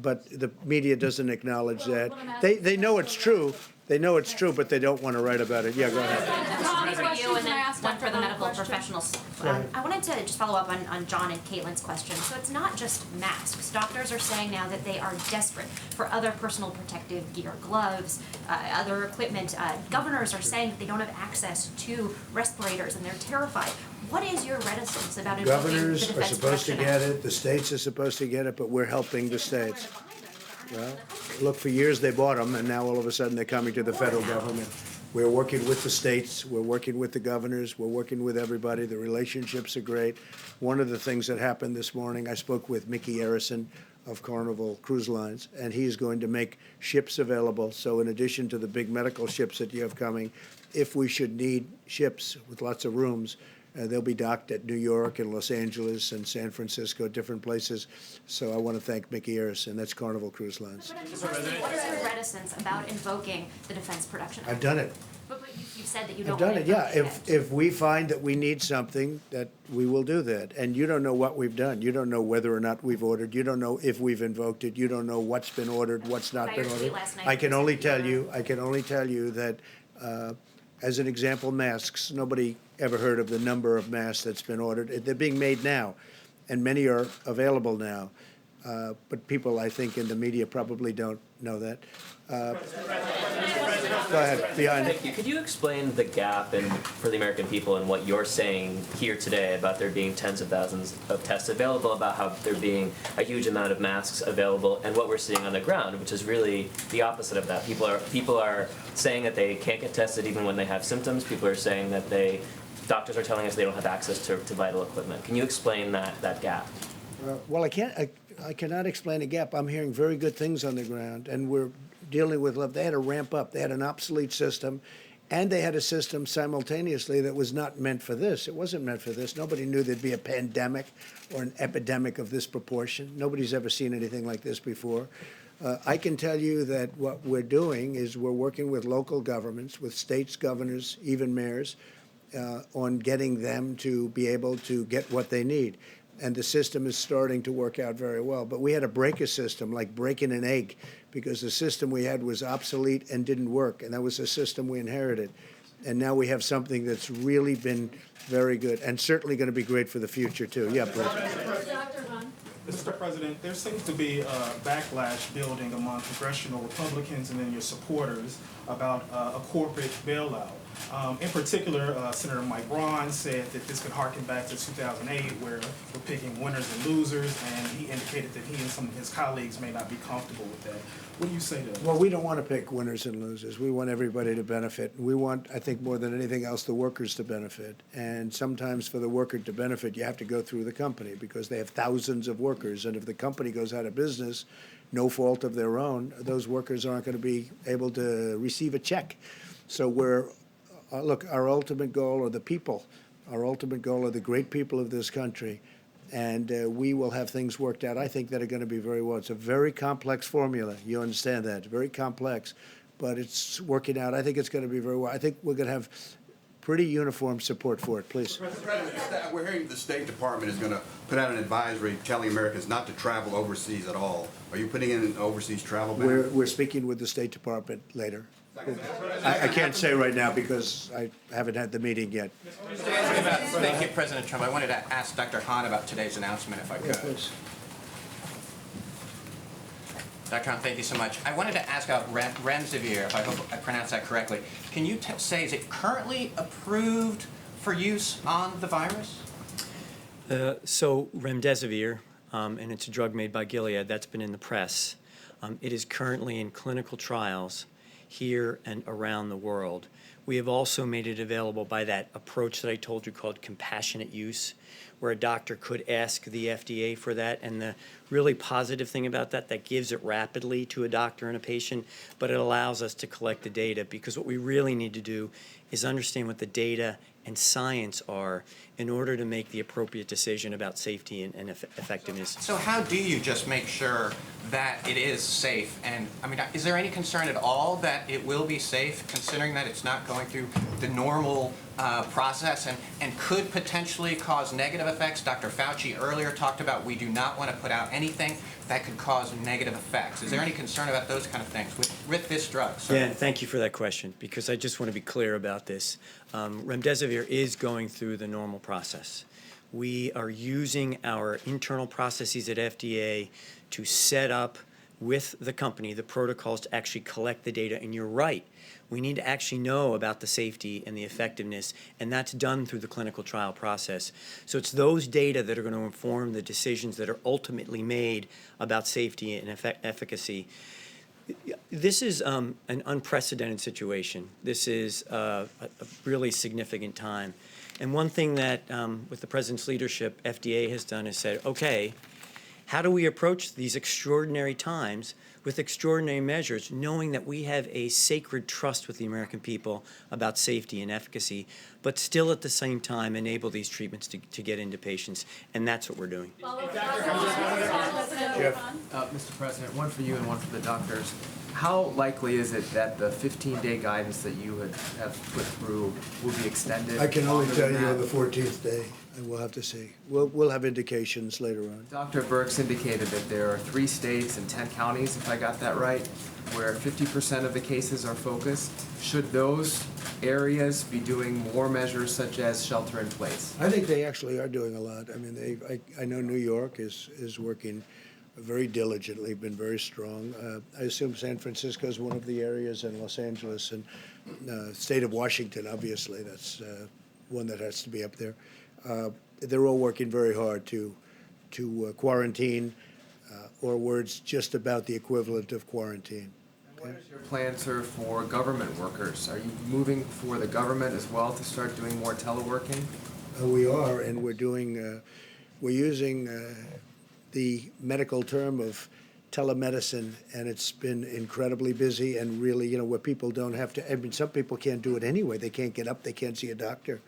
But the media doesn't acknowledge that. They know it's true. They know it's true, but they don't want to write about it. Yeah, go ahead. One for you and Can I then ask one Dr. for the Hahn a medical question? professionals. ahead. I wanted to just follow up on John and Caitlin's question. So it's not just masks. Doctors are saying now that they are desperate for other personal protective gear, gloves, other equipment. Governors are saying that they don't have access to respirators and they're terrified. What is your reticence about invoking the Governors are Defense supposed to Production get Act? it, the states are supposed to get it, but we're helping the states. Where to buy them if Well, there aren't any in the country? look, for years they bought them, and now all of a sudden they're coming to the federal government. We're working with the states, we're working with the governors, we're working with everybody. The relationships are great. One of the things that happened this morning, I spoke with Mickey Arison of Carnival Cruise Lines, and he's going to make ships available. So in addition to the big medical ships that you have coming, if we should need ships with lots of rooms, they'll be docked at New York and Los Angeles and San Francisco, different places. So I want to thank Mickey Arison. That's Carnival Cruise Lines. But I mean, what is your reticence about invoking the Defense Production Act? I've done it. But you've said that you don't I've done want it, yeah. to invoke it. If we find that we need something, that we will do that. And you don't know what we've done. You don't know whether or not we've ordered. You don't know if we've invoked it. You don't know what's been ordered, what's not By been your tweet ordered. last night, I can you only said tell you you that, as an example, masks. Nobody ever heard of the number of masks that's been ordered. They're being made now, and many are available now. But people, I think, in the media probably don't know that. Go ahead, behind it. Thank you. Could you explain the gap for the American people and what you're saying here today about there being tens of thousands of tests available, about how there being a huge amount of masks available, and what we're seeing on the ground, which is really the opposite of that. People are saying that they can't get tested even when they have symptoms. People are saying that doctors are telling us they don't have access to vital equipment. Can you explain that gap? Well, I cannot explain a gap. I'm hearing very good things on the ground, and we're dealing with they had to ramp up. They had an obsolete system, and they had a system simultaneously that was not meant for this. It wasn't meant for this. Nobody knew there'd be a pandemic or an epidemic of this proportion. Nobody's ever seen anything like this before. I can tell you that what we're doing is we're working with local governments, with states, governors, even mayors, on getting them to be able to get what they need. And the system is starting to work out very well. But we had to break a system, like breaking an egg, because the system we had was obsolete and didn't work. And that was a system we inherited. And now we have something that's really been very good and certainly going to be great for the future, too. Yeah, Brett. Mr. President, there seems to be a backlash building among congressional Republicans and then your supporters about a corporate bailout. In particular, Senator Mike Braun said that this could harken back to 2008, where we're picking winners and losers, and he indicated that he and some of his colleagues may not be comfortable with that. What do you say to that? Well, we don't want to pick winners and losers. We want everybody to benefit. We want, I think, more than anything else, the workers to benefit. And sometimes for the worker to benefit, you have to go through the company because they have thousands of workers. And if the company goes out of business, no fault of their own, those workers aren't going to be able to receive a check. So look, our ultimate goal are the people. Our ultimate goal are the great people of this country. And we will have things worked out, I think, that are going to be very well. It's a very complex formula. You understand that. Very complex. But it's working out. I think it's going to be very well. I think we're going to have pretty uniform support for it. Please. Mr. President, we're hearing the State Department is going to put out an advisory telling Americans not to travel overseas at all. Are you putting in an overseas travel ban? We're speaking with the State Department later. I can't say right now because I haven't had the meeting yet. Thank you, President Trump. I wanted to ask Dr. Hahn about today's announcement, if I could. Yeah, please. Dr. Hahn, thank you so much. I wanted to ask about remdesivir, I hope I pronounced that correctly. Can you say, is it currently approved for use on the virus? So remdesivir, and it's a drug made by Gilead, that's been in the press. It is currently in clinical trials here and around the world. We have also made it available by that approach that I told you called compassionate use, where a doctor could ask the FDA for that. And the really positive thing about that gives it rapidly to a doctor and a patient, but it allows us to collect the data, because what we really need to do is understand what the data and science are in order to make the appropriate decision about safety and effectiveness. So how do you just make sure that it is safe? And I mean, is there any concern at all that it will be safe, considering that it's not going through the normal process and could potentially cause negative effects? Dr. Fauci earlier talked about we do not want to put out anything that could cause negative effects. Is there any concern about those kind of things with this drug? So, yeah, thank you for that question, because I just want to be clear about this. Remdesivir is going through the normal process. We are using our internal processes at FDA to set up with the company the protocols to actually collect the data. And you're right, we need to actually know about the safety and the effectiveness, and that's done through the clinical trial process. So it's those data that are going to inform the decisions that are ultimately made about safety and efficacy. This is an unprecedented situation. This is a really significant time. And one thing that, with the President's leadership, FDA has done is said, okay, how do we approach these extraordinary times with extraordinary measures, knowing that we have a sacred trust with the American people about safety and efficacy, but still at the same time enable these treatments to get into patients, and that's what we're doing. Mr. President, one for you and one for the doctors. How likely is it that the 15-day guidance that you have put through will be extended? I can only tell you on the 14th day, and we'll have to see. We'll have indications later on. Dr. Birx indicated that there are 3 states and 10 counties, if I got that right, where 50% of the cases are focused. Should those areas be doing more measures such as shelter in place? I think they actually are doing a lot. I mean, I know New York is working very diligently, been very strong. I assume San Francisco is one of the areas, and Los Angeles, and state of Washington, obviously, that's one that has to be up there. They're all working very hard to quarantine, or words just about the equivalent of quarantine. What is your plan, sir, for government workers? Are you moving for the government as well to start doing more teleworking? We are, and we're using the medical term of telemedicine, and it's been incredibly busy and really, where people don't have to, I mean, some people can't do it anyway. They can't get up, they can't see a doctor.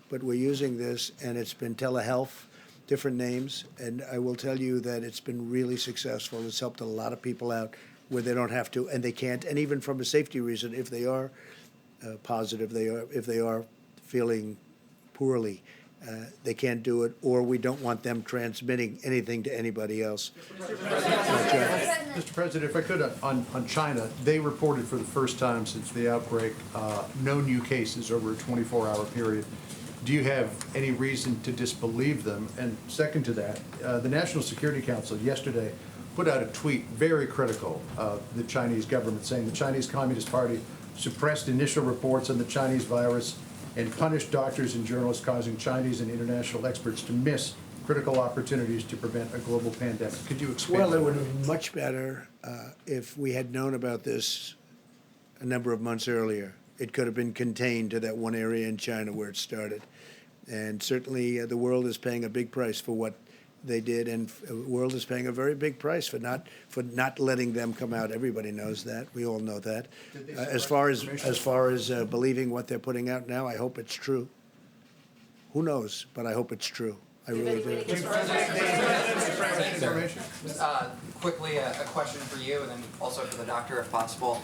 But we're using this, and it's been telehealth, different names, and I will tell you that it's been really successful. It's helped a lot of people out where they don't have to, and they can't, and even from a safety reason, if they are positive, if they are feeling poorly, they can't do it, or we don't want them transmitting anything to anybody else. Mr. President, if I could, on China, they reported for the first time since the outbreak, no new cases over a 24-hour period. Do you have any reason to disbelieve them? And second to that, the National Security Council yesterday put out a tweet very critical of the Chinese government, saying the Chinese Communist Party suppressed initial reports on the Chinese virus and punished doctors and journalists, causing Chinese and international experts to miss critical opportunities to prevent a global pandemic. Could you expand? Well, it would have been much better if we had known about this a number of months earlier. It could have been contained to that one area in China where it started. And certainly the world is paying a big price for what they did, and the world is paying a very big price for not letting them come out. Everybody knows that. We all know that. As far as believing what they're putting out now, I hope it's true. Who knows? But I hope it's true. I really do. Quickly, a question for you, and then also for the doctor, if possible.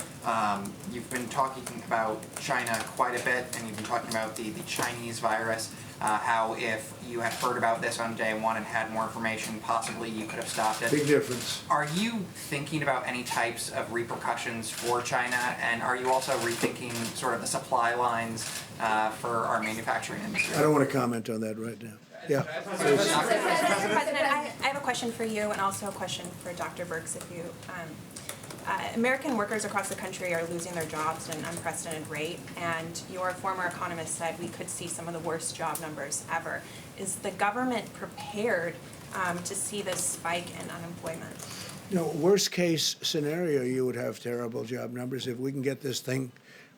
You've been talking about China quite a bit, and you've been talking about the Chinese virus. How if you had heard about this on day one and had more information, possibly you could have stopped it. Big difference. Are you thinking about any types of repercussions for China, and are you also rethinking sort of the supply lines for our manufacturing industry? I don't want to comment on that right now. Yeah. President, I have a question for you and also a question for Dr. Birx. If you, American workers across the country are losing their jobs at an unprecedented rate, and your former economist said we could see some of the worst job numbers ever. Is the government prepared to see this spike in unemployment? Worst case scenario, you would have terrible job numbers. If we can get this thing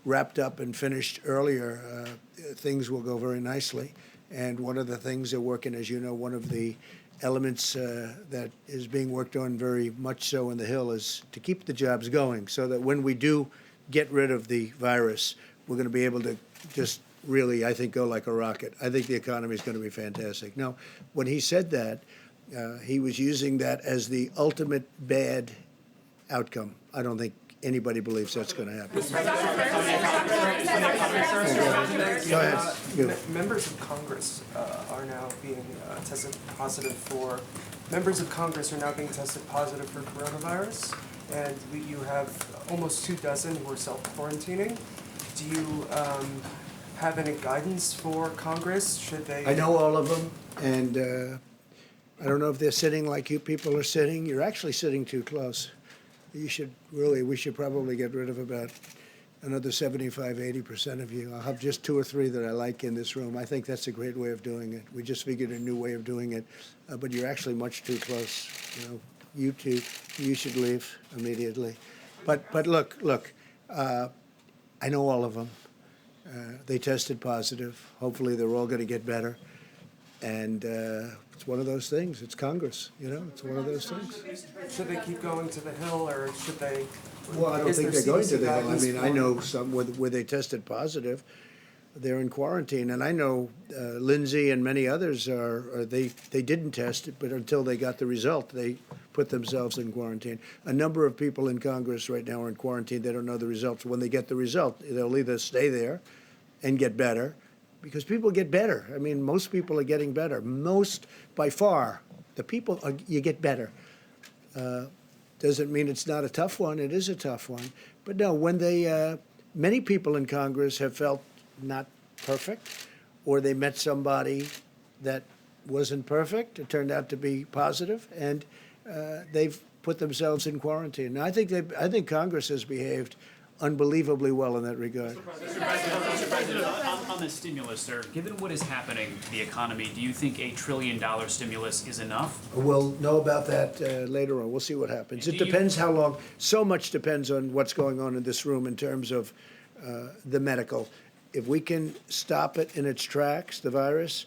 wrapped up and finished earlier, things will go very nicely. And one of the things they're working, as you know, one of the elements that is being worked on very much so in the Hill is to keep the jobs going, so that when we do get rid of the virus, we're going to be able to just really, I think, go like a rocket. I think the economy is going to be fantastic. Now, when he said that, he was using that as the ultimate bad outcome. I don't think anybody believes that's going to happen. Go ahead. Members of Congress are now being tested positive for. Members of Congress are now being tested positive for coronavirus, and you have almost 24 who are self-quarantining. Do you have any guidance for Congress? Should they? I know all of them, and I don't know if they're sitting like you people are sitting. You're actually sitting too close. We should probably get rid of about another 75, 80% of you. I'll have just 2 or 3 that I like in this room. I think that's a great way of doing it. We just figured a new way of doing it, but you're actually much too close. You two, you should leave immediately. But look, I know all of them. They tested positive. Hopefully they're all going to get better. And it's one of those things. It's Congress, it's one of those things. Should they keep going to the Hill, or should they? Well, I don't think they're going to the Hill. I mean, I know some where they tested positive. They're in quarantine, and I know Lindsay and many others they didn't test it, but until they got the result, they put themselves in quarantine. A number of people in Congress right now are in quarantine. They don't know the results. When they get the result, they'll either stay there and get better, because people get better. I mean, most people are getting better. Most, by far, you get better. Doesn't mean it's not a tough one. It is a tough one. But no, when many people in Congress have felt not perfect, or they met somebody that wasn't perfect. It turned out to be positive, and they've put themselves in quarantine. And I think Congress has behaved unbelievably well in that regard. Mr. President, on the stimulus, sir, given what is happening to the economy, do you think $1 trillion stimulus is enough? We'll know about that later on. We'll see what happens. It depends how long. So much depends on what's going on in this room in terms of the medical. If we can stop it in its tracks, the virus,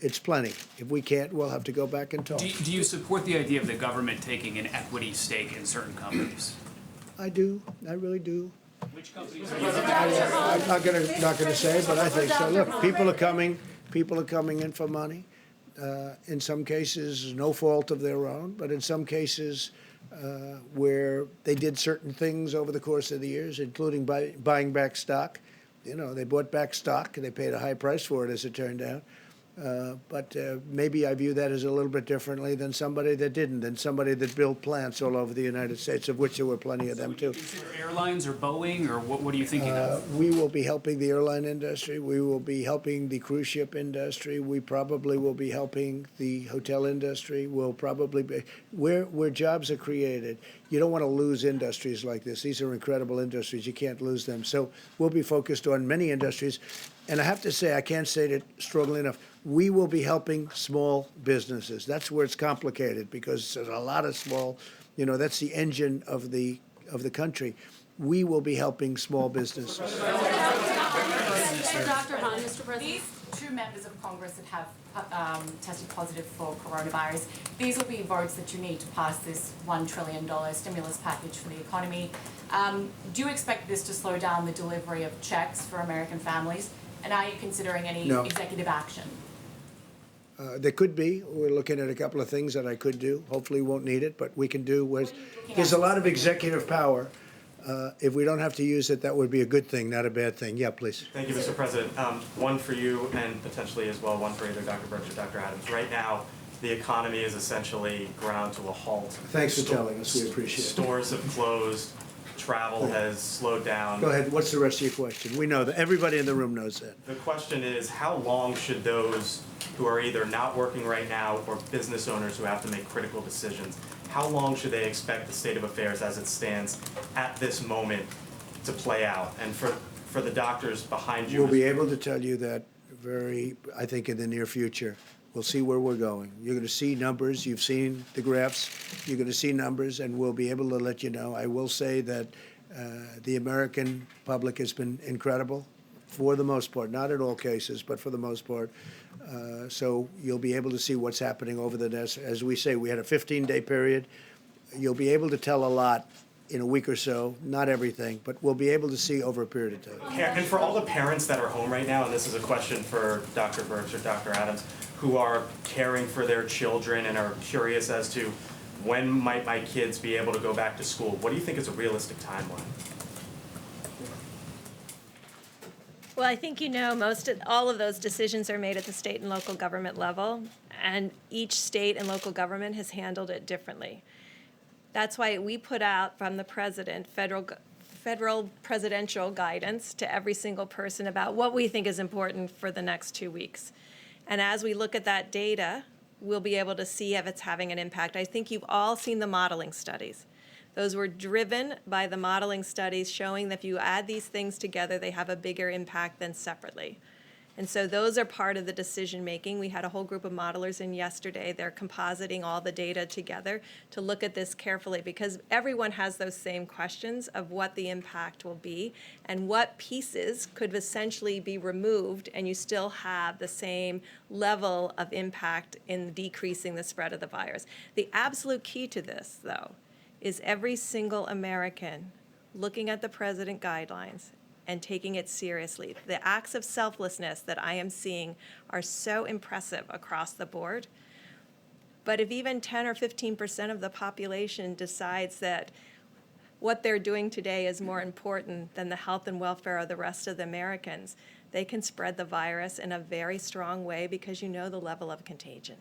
it's plenty. If we can't, we'll have to go back and talk. Do you support the idea of the government taking an equity stake in certain companies? I do. I really do. Which companies I'm not gonna say, but I think so. Look, people are coming in for money. In some cases, no fault of their own, but in some cases where they did certain things over the course of the years, including buying back stock. You know, they bought back stock and they paid a high price for it, as it turned out. But maybe I view that as a little bit differently than somebody that didn't, than somebody that built plants all over the United States, of which there were plenty of them too. Consider airlines or Boeing, or what are you thinking of? We will be helping the airline industry. We will be helping the cruise ship industry. We probably will be helping the hotel industry. We'll probably be where jobs are created. You don't want to lose industries like this. These are incredible industries. You can't lose them. So we'll be focused on many industries. And I have to say, I can't state it strongly enough, we will be helping small businesses. That's where it's complicated, because there's a lot of small, that's the engine of the country. We will be helping small businesses. Dr. Hahn, Mr. President. These two members of Congress that have tested positive for coronavirus, these will be votes that you need to pass this $1 trillion stimulus package for the economy. Do you expect this to slow down the delivery of checks for American families? And are you considering any executive action? There could be. We're looking at a couple of things that I could do. Hopefully we won't need it, but we can do. There's a lot of executive power. If we don't have to use it, that would be a good thing, not a bad thing. Yeah, please. Thank you, Mr. President. One for you, and potentially as well one for either Dr. Birx or Dr. Adams. Right now, the economy is essentially ground to a halt. Thanks for telling us. We appreciate it. Stores have closed. Travel has slowed down. Go ahead. What's the rest of your question? We know that. Everybody in the room knows that. The question is, how long should those who are either not working right now or business owners who have to make critical decisions, how long should they expect the state of affairs as it stands at this moment to play out? And for the doctors behind you. We'll be able to tell you that I think in the near future. We'll see where we're going. You're going to see numbers. You've seen the graphs. You're going to see numbers, and we'll be able to let you know. I will say that the American public has been incredible for the most part, not in all cases, but for the most part. So you'll be able to see what's happening over the next, as we say, we had a 15-day period. You'll be able to tell a lot in a week or so, not everything, but we'll be able to see over a period of time. And for all the parents that are home right now, and this is a question for Dr. Birx or Dr. Adams, who are caring for their children and are curious as to when might my kids be able to go back to school, what do you think is a realistic timeline? Well, I think all of those decisions are made at the state and local government level, and each state and local government has handled it differently. That's why we put out from the president federal presidential guidance to every single person about what we think is important for the next 2 weeks. And as we look at that data, we'll be able to see if it's having an impact. I think you've all seen the modeling studies. Those were driven by the modeling studies showing that if you add these things together, they have a bigger impact than separately. And so those are part of the decision making. We had a whole group of modelers in yesterday. They're compositing all the data together to look at this carefully, because everyone has those same questions of what the impact will be and what pieces could essentially be removed and you still have the same level of impact in decreasing the spread of the virus. The absolute key to this, though, is every single American looking at the president guidelines and taking it seriously. The acts of selflessness that I am seeing are so impressive across the board. But if even 10 or 15% of the population decides that what they're doing today is more important than the health and welfare of the rest of the Americans, they can spread the virus in a very strong way because the level of contagion.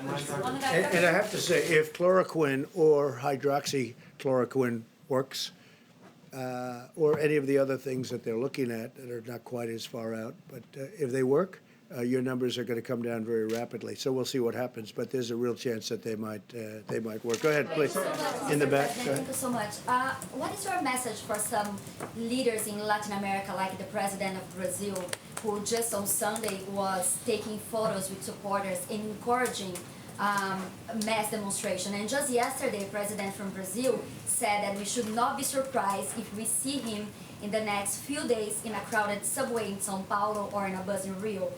And I have to say, if chloroquine or hydroxychloroquine works, or any of the other things that they're looking at that are not quite as far out, but if they work, your numbers are going to come down very rapidly. So we'll see what happens, but there's a real chance that they might work. Go ahead, please. In the back. Go ahead. Thank you so much. What is your message for some leaders in Latin America, like the president of Brazil, who just on Sunday was taking photos with supporters and encouraging mass demonstration? And just yesterday, the president from Brazil said that we should not be surprised if we see him in the next few days in a crowded subway in São Paulo or in a bus in Rio,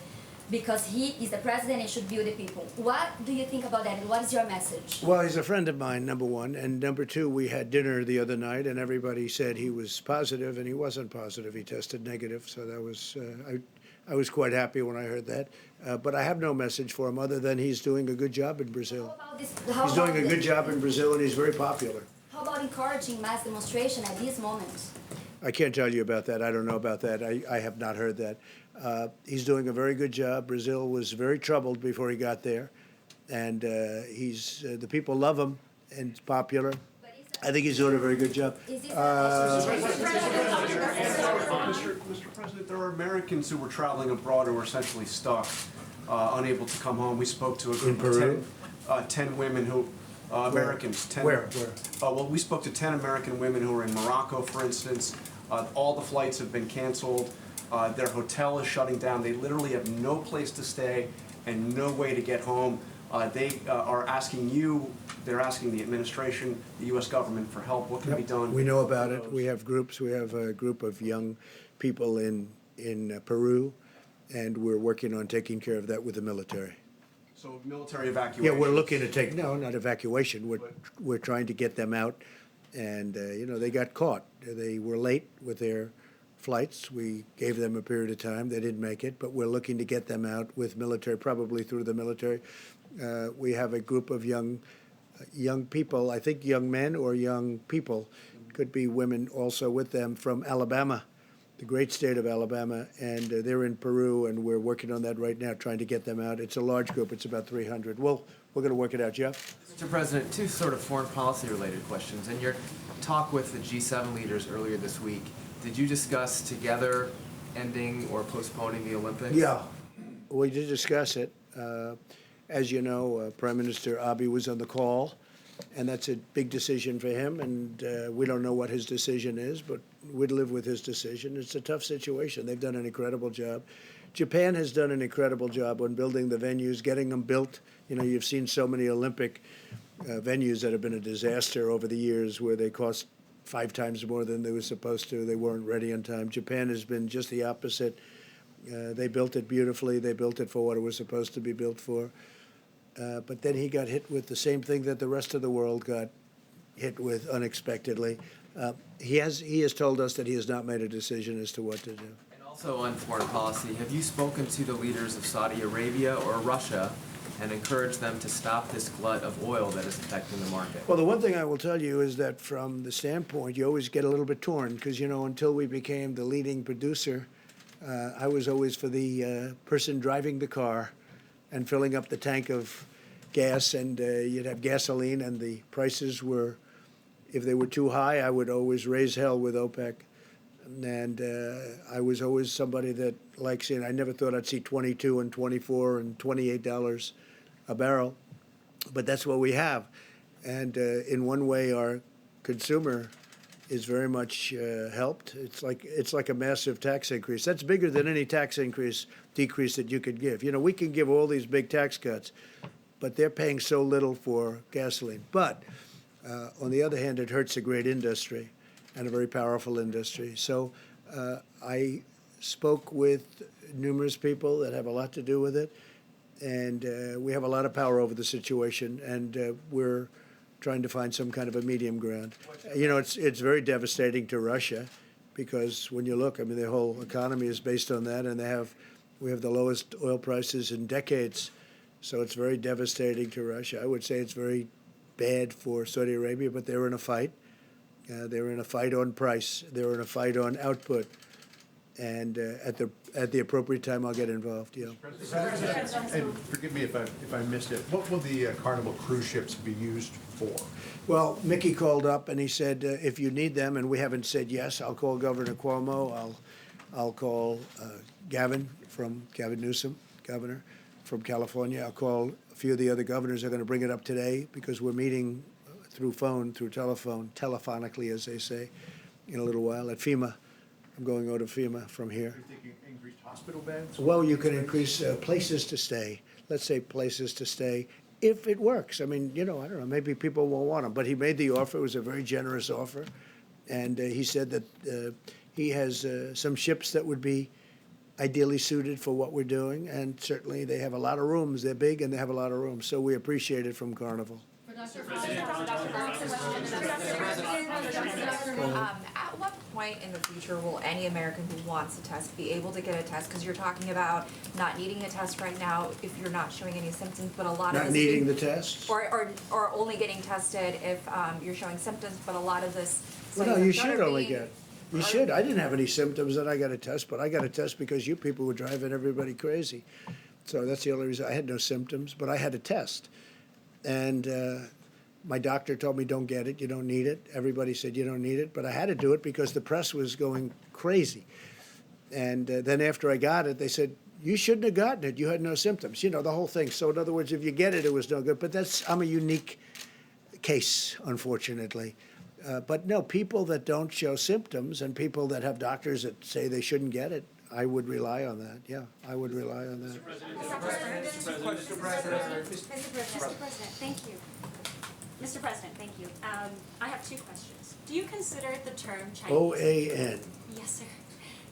because he is the president and should be with the people. What do you think about that, and what is your message? Well, he's a friend of mine, number one. And number two, we had dinner the other night, and everybody said he was positive, and he wasn't positive. He tested negative, so that was, I was quite happy when I heard that. But I have no message for him other than he's doing a good job in Brazil. He's doing a good job in Brazil, and he's very popular. How about encouraging mass demonstration at this moment? I can't tell you about that. I don't know about that. I have not heard that. He's doing a very good job. Brazil was very troubled before he got there, and the people love him, and it's popular. I think he's doing a very good job. Mr. President, there are Americans who were traveling abroad who were essentially stuck, unable to come home. We spoke to a group of 10 women who, Americans. 10, Where? Well, we spoke to 10 American women who were in Morocco, for instance. All the flights have been canceled. Their hotel is shutting down. They literally have no place to stay and no way to get home. They are asking you, they're asking the administration, the U.S. government for help. What can be done? We know about it. We have groups. We have a group of young people in Peru, and we're working on taking care of that with the military. So military evacuation? Yeah, we're looking to take, no, not evacuation. We're trying to get them out. And, they got caught. They were late with their flights. We gave them a period of time. They didn't make it, but we're looking to get them out with military, probably through the military. We have a group of young people, I think young men or young people, could be women also with them, from Alabama, the great state of Alabama, and they're in Peru, and we're working on that right now, trying to get them out. It's a large group. It's about 300. Well, we're going to work it out, Jeff. Mr. President, two sort of foreign policy related questions. In your talk with the G7 leaders earlier this week, did you discuss together ending or postponing the Olympics? Yeah, we did discuss it. As you know, Prime Minister Abiy was on the call, and that's a big decision for him, and we don't know what his decision is, but we'd live with his decision. It's a tough situation. They've done an incredible job. Japan has done an incredible job on building the venues, getting them built. You've seen so many Olympic venues that have been a disaster over the years, where they cost 5 times more than they were supposed to. They weren't ready on time. Japan has been just the opposite. They built it beautifully. They built it for what it was supposed to be built for. But then he got hit with the same thing that the rest of the world got hit with unexpectedly. He has told us that he has not made a decision as to what to do. And also on foreign policy, have you spoken to the leaders of Saudi Arabia or Russia and encouraged them to stop this glut of oil that is affecting the market? Well, the one thing I will tell you is that from the standpoint, you always get a little bit torn, because, until we became the leading producer, I was always for the person driving the car and filling up the tank of gas, and you'd have gasoline, and the prices were, if they were too high, I would always raise hell with OPEC. And I was always somebody that likes seeing, I never thought I'd see $22 and $24 and $28 a barrel, but that's what we have. And in one way, our consumer is very much helped. It's like a massive tax increase. That's bigger than any tax decrease that you could give. We can give all these big tax cuts, but they're paying so little for gasoline. But on the other hand, it hurts a great industry and a very powerful industry. So I spoke with numerous people that have a lot to do with it, and we have a lot of power over the situation, and we're trying to find some kind of a medium ground. It's very devastating to Russia, because when you look, their whole economy is based on that, and we have the lowest oil prices in decades. So it's very devastating to Russia. I would say it's very bad for Saudi Arabia, but they're in a fight. They're in a fight on price. They're in a fight on output. And at the appropriate time, I'll get involved. Yeah. And forgive me if I missed it. What will the Carnival cruise ships be used for? Well, Mickey called up and he said, if you need them, and we haven't said yes, I'll call Governor Cuomo. I'll call Gavin Newsom, governor from California. I'll call a few of the other governors. Are going to bring it up today because we're meeting through telephone, telephonically, as they say, in a little while at FEMA. I'm going over to FEMA from here. You're thinking increased hospital beds? Well, you can increase places to stay. Let's say places to stay, if it works. I mean, I don't know, maybe people won't want them, but he made the offer. It was a very generous offer. And he said that he has some ships that would be ideally suited for what we're doing. And certainly they have a lot of rooms. They're big and they have a lot of rooms. So we appreciate it from Carnival. At what point in the future will any American who wants a test be able to get a test? Because you're talking about not needing a test right now if you're not showing any symptoms, but a lot of Not needing the test? or only getting tested if you're showing symptoms, but a lot of this. Well, no, you should only get. You should. I didn't have any symptoms and I got a test, but I got a test because you people were driving everybody crazy. So that's the only reason. I had no symptoms, but I had a test. And my doctor told me, don't get it, you don't need it. Everybody said you don't need it, but I had to do it because the press was going crazy. And then after I got it, they said, you shouldn't have gotten it, you had no symptoms. The whole thing. So in other words, if you get it, it was no good. But I'm a unique case, unfortunately. But no, people that don't show symptoms and people that have doctors that say they shouldn't get it, I would rely on that. Yeah, I would rely on that. Mr. President, thank you. Mr. President, thank you. I have two questions. Do you consider the term Chinese? OAN. Yes, sir.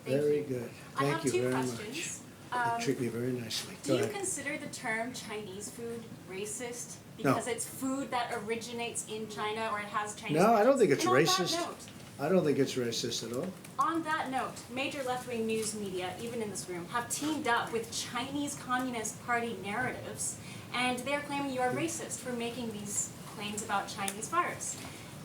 Thank Very you. good. I have Thank you two very questions. much. You treat me very nicely. Do Go you ahead. consider the term Chinese food racist No. because it's food that originates in China or it has Chinese No, I don't think origins? it's And racist. I don't think it's racist at all. On that note, major left-wing news media, even in this room, have teamed up with Chinese Communist Party narratives, and they're claiming you are racist for making these claims about Chinese virus.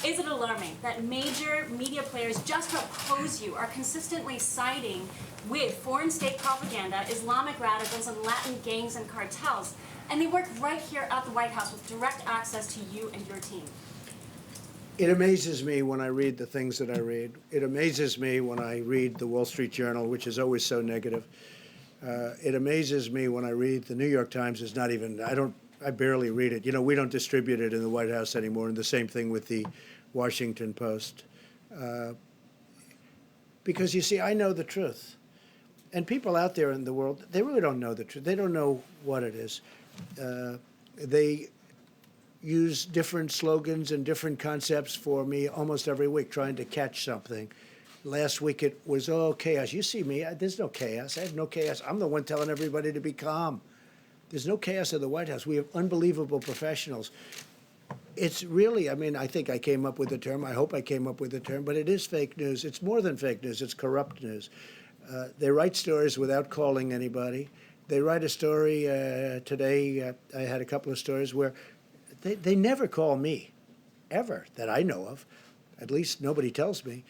Is it alarming that major media players just to oppose you are consistently siding with foreign state propaganda, Islamic radicals, and Latin gangs and cartels, and they work right here at the White House with direct access to you and your team? It amazes me when I read the things that I read. It amazes me when I read the Wall Street Journal, which is always so negative. It amazes me when I read the New York Times. Is not even, I barely read it. We don't distribute it in the White House anymore, and the same thing with the Washington Post. Because you see, I know the truth. And people out there in the world, they really don't know the truth. They don't know what it is. They use different slogans and different concepts for me almost every week, trying to catch something. Last week it was, chaos. You see me, there's no chaos. I have no chaos. I'm the one telling everybody to be calm. There's no chaos in the White House. We have unbelievable professionals. It's really, I think I came up with the term. I hope I came up with the term, but it is fake news. It's more than fake news. It's corrupt news. They write stories without calling anybody. They write a story today. I had a couple of stories where they never call me, ever, that I know of. At least nobody tells me.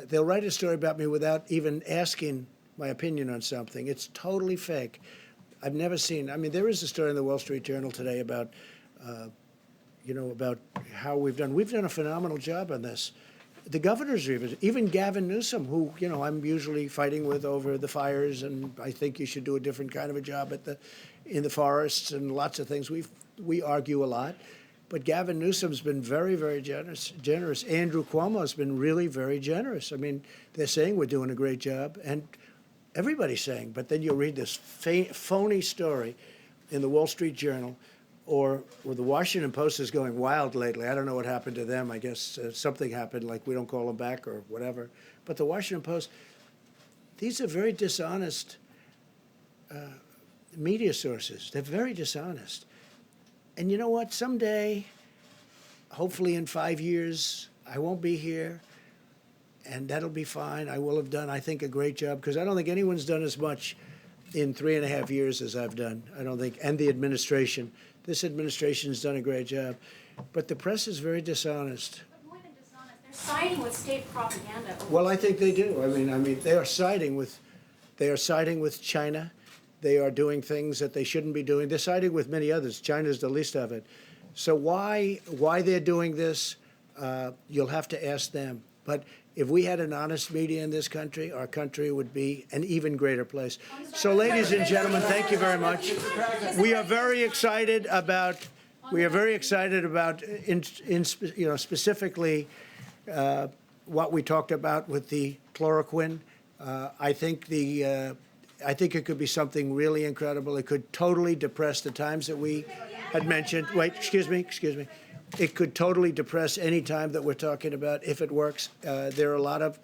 They'll write a story about me without even asking my opinion on something. It's totally fake. I've never seen, there is a story in the Wall Street Journal today about, about how we've done a phenomenal job on this. The governors, even Gavin Newsom, who, I'm usually fighting with over the fires, and I think you should do a different kind of a job in the forests and lots of things. We argue a lot. But Gavin Newsom's been very, very generous. Andrew Cuomo's been really very generous. They're saying we're doing a great job, and everybody's saying. But then you'll read this phony story in the Wall Street Journal, or the Washington Post is going wild lately. I don't know what happened to them. I guess something happened, like we don't call them back or whatever. But the Washington Post, these are very dishonest media sources. They're very dishonest. And you know what? Someday, hopefully in 5 years, I won't be here, and that'll be fine. I will have done, I think, a great job, because I don't think anyone's done as much in 3.5 years as I've done. I don't think, and the administration. This administration's done a great job. But the press is very dishonest. But more than dishonest, they're siding with state propaganda. Well, I think they do. They are siding with China. They are doing things that they shouldn't be doing. They're siding with many others. China's the least of it. So why they're doing this, you'll have to ask them. But If we had an honest media in this country, our country would be an even greater place. So, ladies and gentlemen, thank you very much. We are very excited about. Specifically what we talked about with the chloroquine. I think it could be something really incredible. It could totally depress the times that we had mentioned. Wait, excuse me. It could totally depress any time that we're talking about if it works. There are a lot of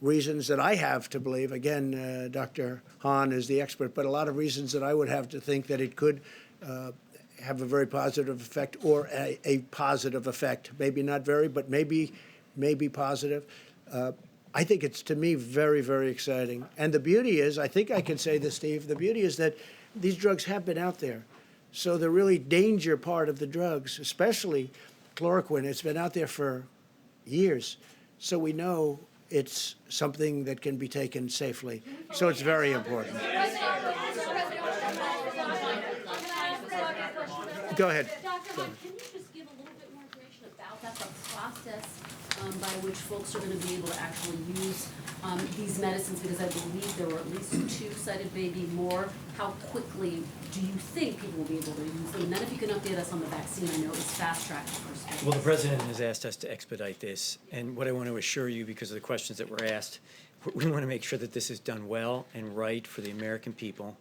reasons that I have to believe, again, Dr. Hahn is the expert, but a lot of reasons that I would have to think that it could have a very positive effect or a positive effect. Maybe not very, but maybe positive. I think it's, to me, very, very exciting. And the beauty is, I think I can say this, Steve, the beauty is that these drugs have been out there. So the really danger part of the drugs, especially chloroquine, it's been out there for years. So we know it's something that can be taken safely. So it's very important. Go ahead. Dr. Hahn, can you just give a little bit more information about that, the process by which folks are going to be able to actually use these medicines? Because I believe there were at least 2 cited, maybe more. How quickly do you think people will be able to use them? And then if you can update us on the vaccine, I know it's fast-tracked for Well, the president has asked us to expedite this, and what I want to assure you, because of the questions that were asked, we want to make sure that this is done well and right for the American people.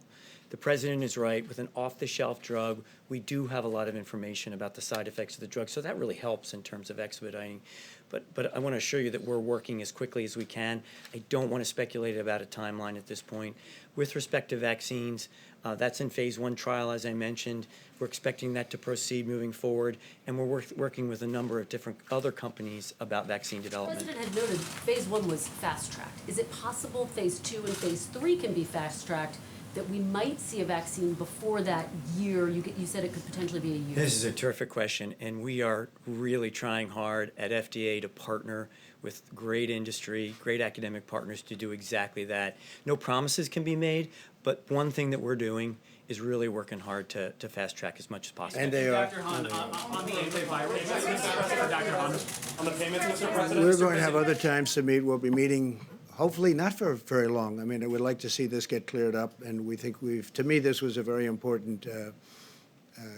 The president is right. With an off-the-shelf drug, we do have a lot of information about the side effects of the drug, so that really helps in terms of expediting. But I want to assure you that we're working as quickly as we can. I don't want to speculate about a timeline at this point. With respect to vaccines, that's in phase 1 trial, as I mentioned. We're expecting that to proceed moving forward, and we're working with a number of different other companies about vaccine The development. president had noted phase 1 was fast-tracked. Is it possible phase 2 and phase 3 can be fast-tracked, that we might see a vaccine before that year? You said it could potentially be a year. This is a terrific question, and we are really trying hard at FDA to partner with great industry, great academic partners to do exactly that. No promises can be made, but one thing that we're doing is really working hard to fast track as much as possible. And they are. Dr. Hahn, on the antivirus, Dr. Hahn, On the payments, Mr. President? We're going to have other times to meet. We'll be meeting, hopefully not for very long. I mean, I would like to see this get cleared up, and we think to me, this was a very important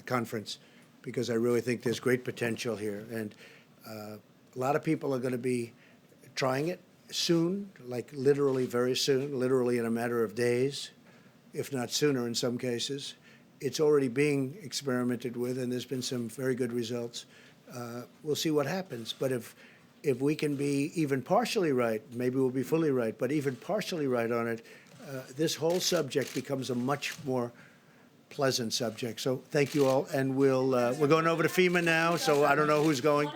conference, because I really think there's great potential here. And a lot of people are going to be trying it soon, like literally very soon, literally in a matter of days, if not sooner in some cases. It's already being experimented with, and there's been some very good results. We'll see what happens. But if we can be even partially right, maybe we'll be fully right, but even partially right on it, this whole subject becomes a much more pleasant subject. So thank you all, and we're going over to FEMA now, so I don't know who's going,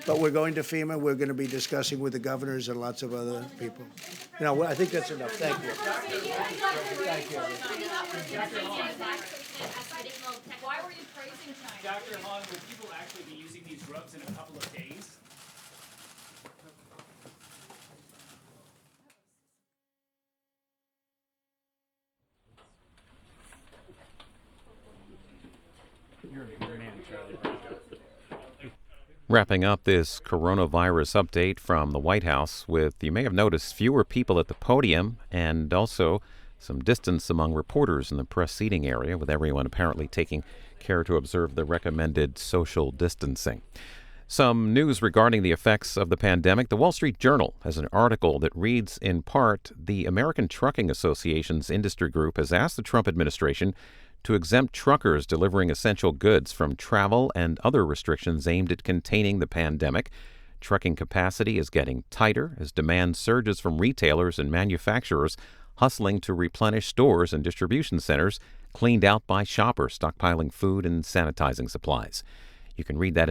but we're going to FEMA. We're going to be discussing with the governors and lots of other people. No, I think that's enough. Thank you. Thank you. Why were you praising China? Dr. Hahn, will people actually be using these drugs in a couple of days? You're a good man, Charlie. Wrapping up this coronavirus update from the White House with, you may have noticed, fewer people at the podium and also some distance among reporters in the press seating area, with everyone apparently taking care to observe the recommended social distancing. Some news regarding the effects of the pandemic. The Wall Street Journal has an article that reads, in part, the American Trucking Association's industry group has asked the Trump administration to exempt truckers delivering essential goods from travel and other restrictions aimed at containing the pandemic. Trucking capacity is getting tighter as demand surges from retailers and manufacturers hustling to replenish stores and distribution centers cleaned out by shoppers stockpiling food and sanitizing supplies. You can read that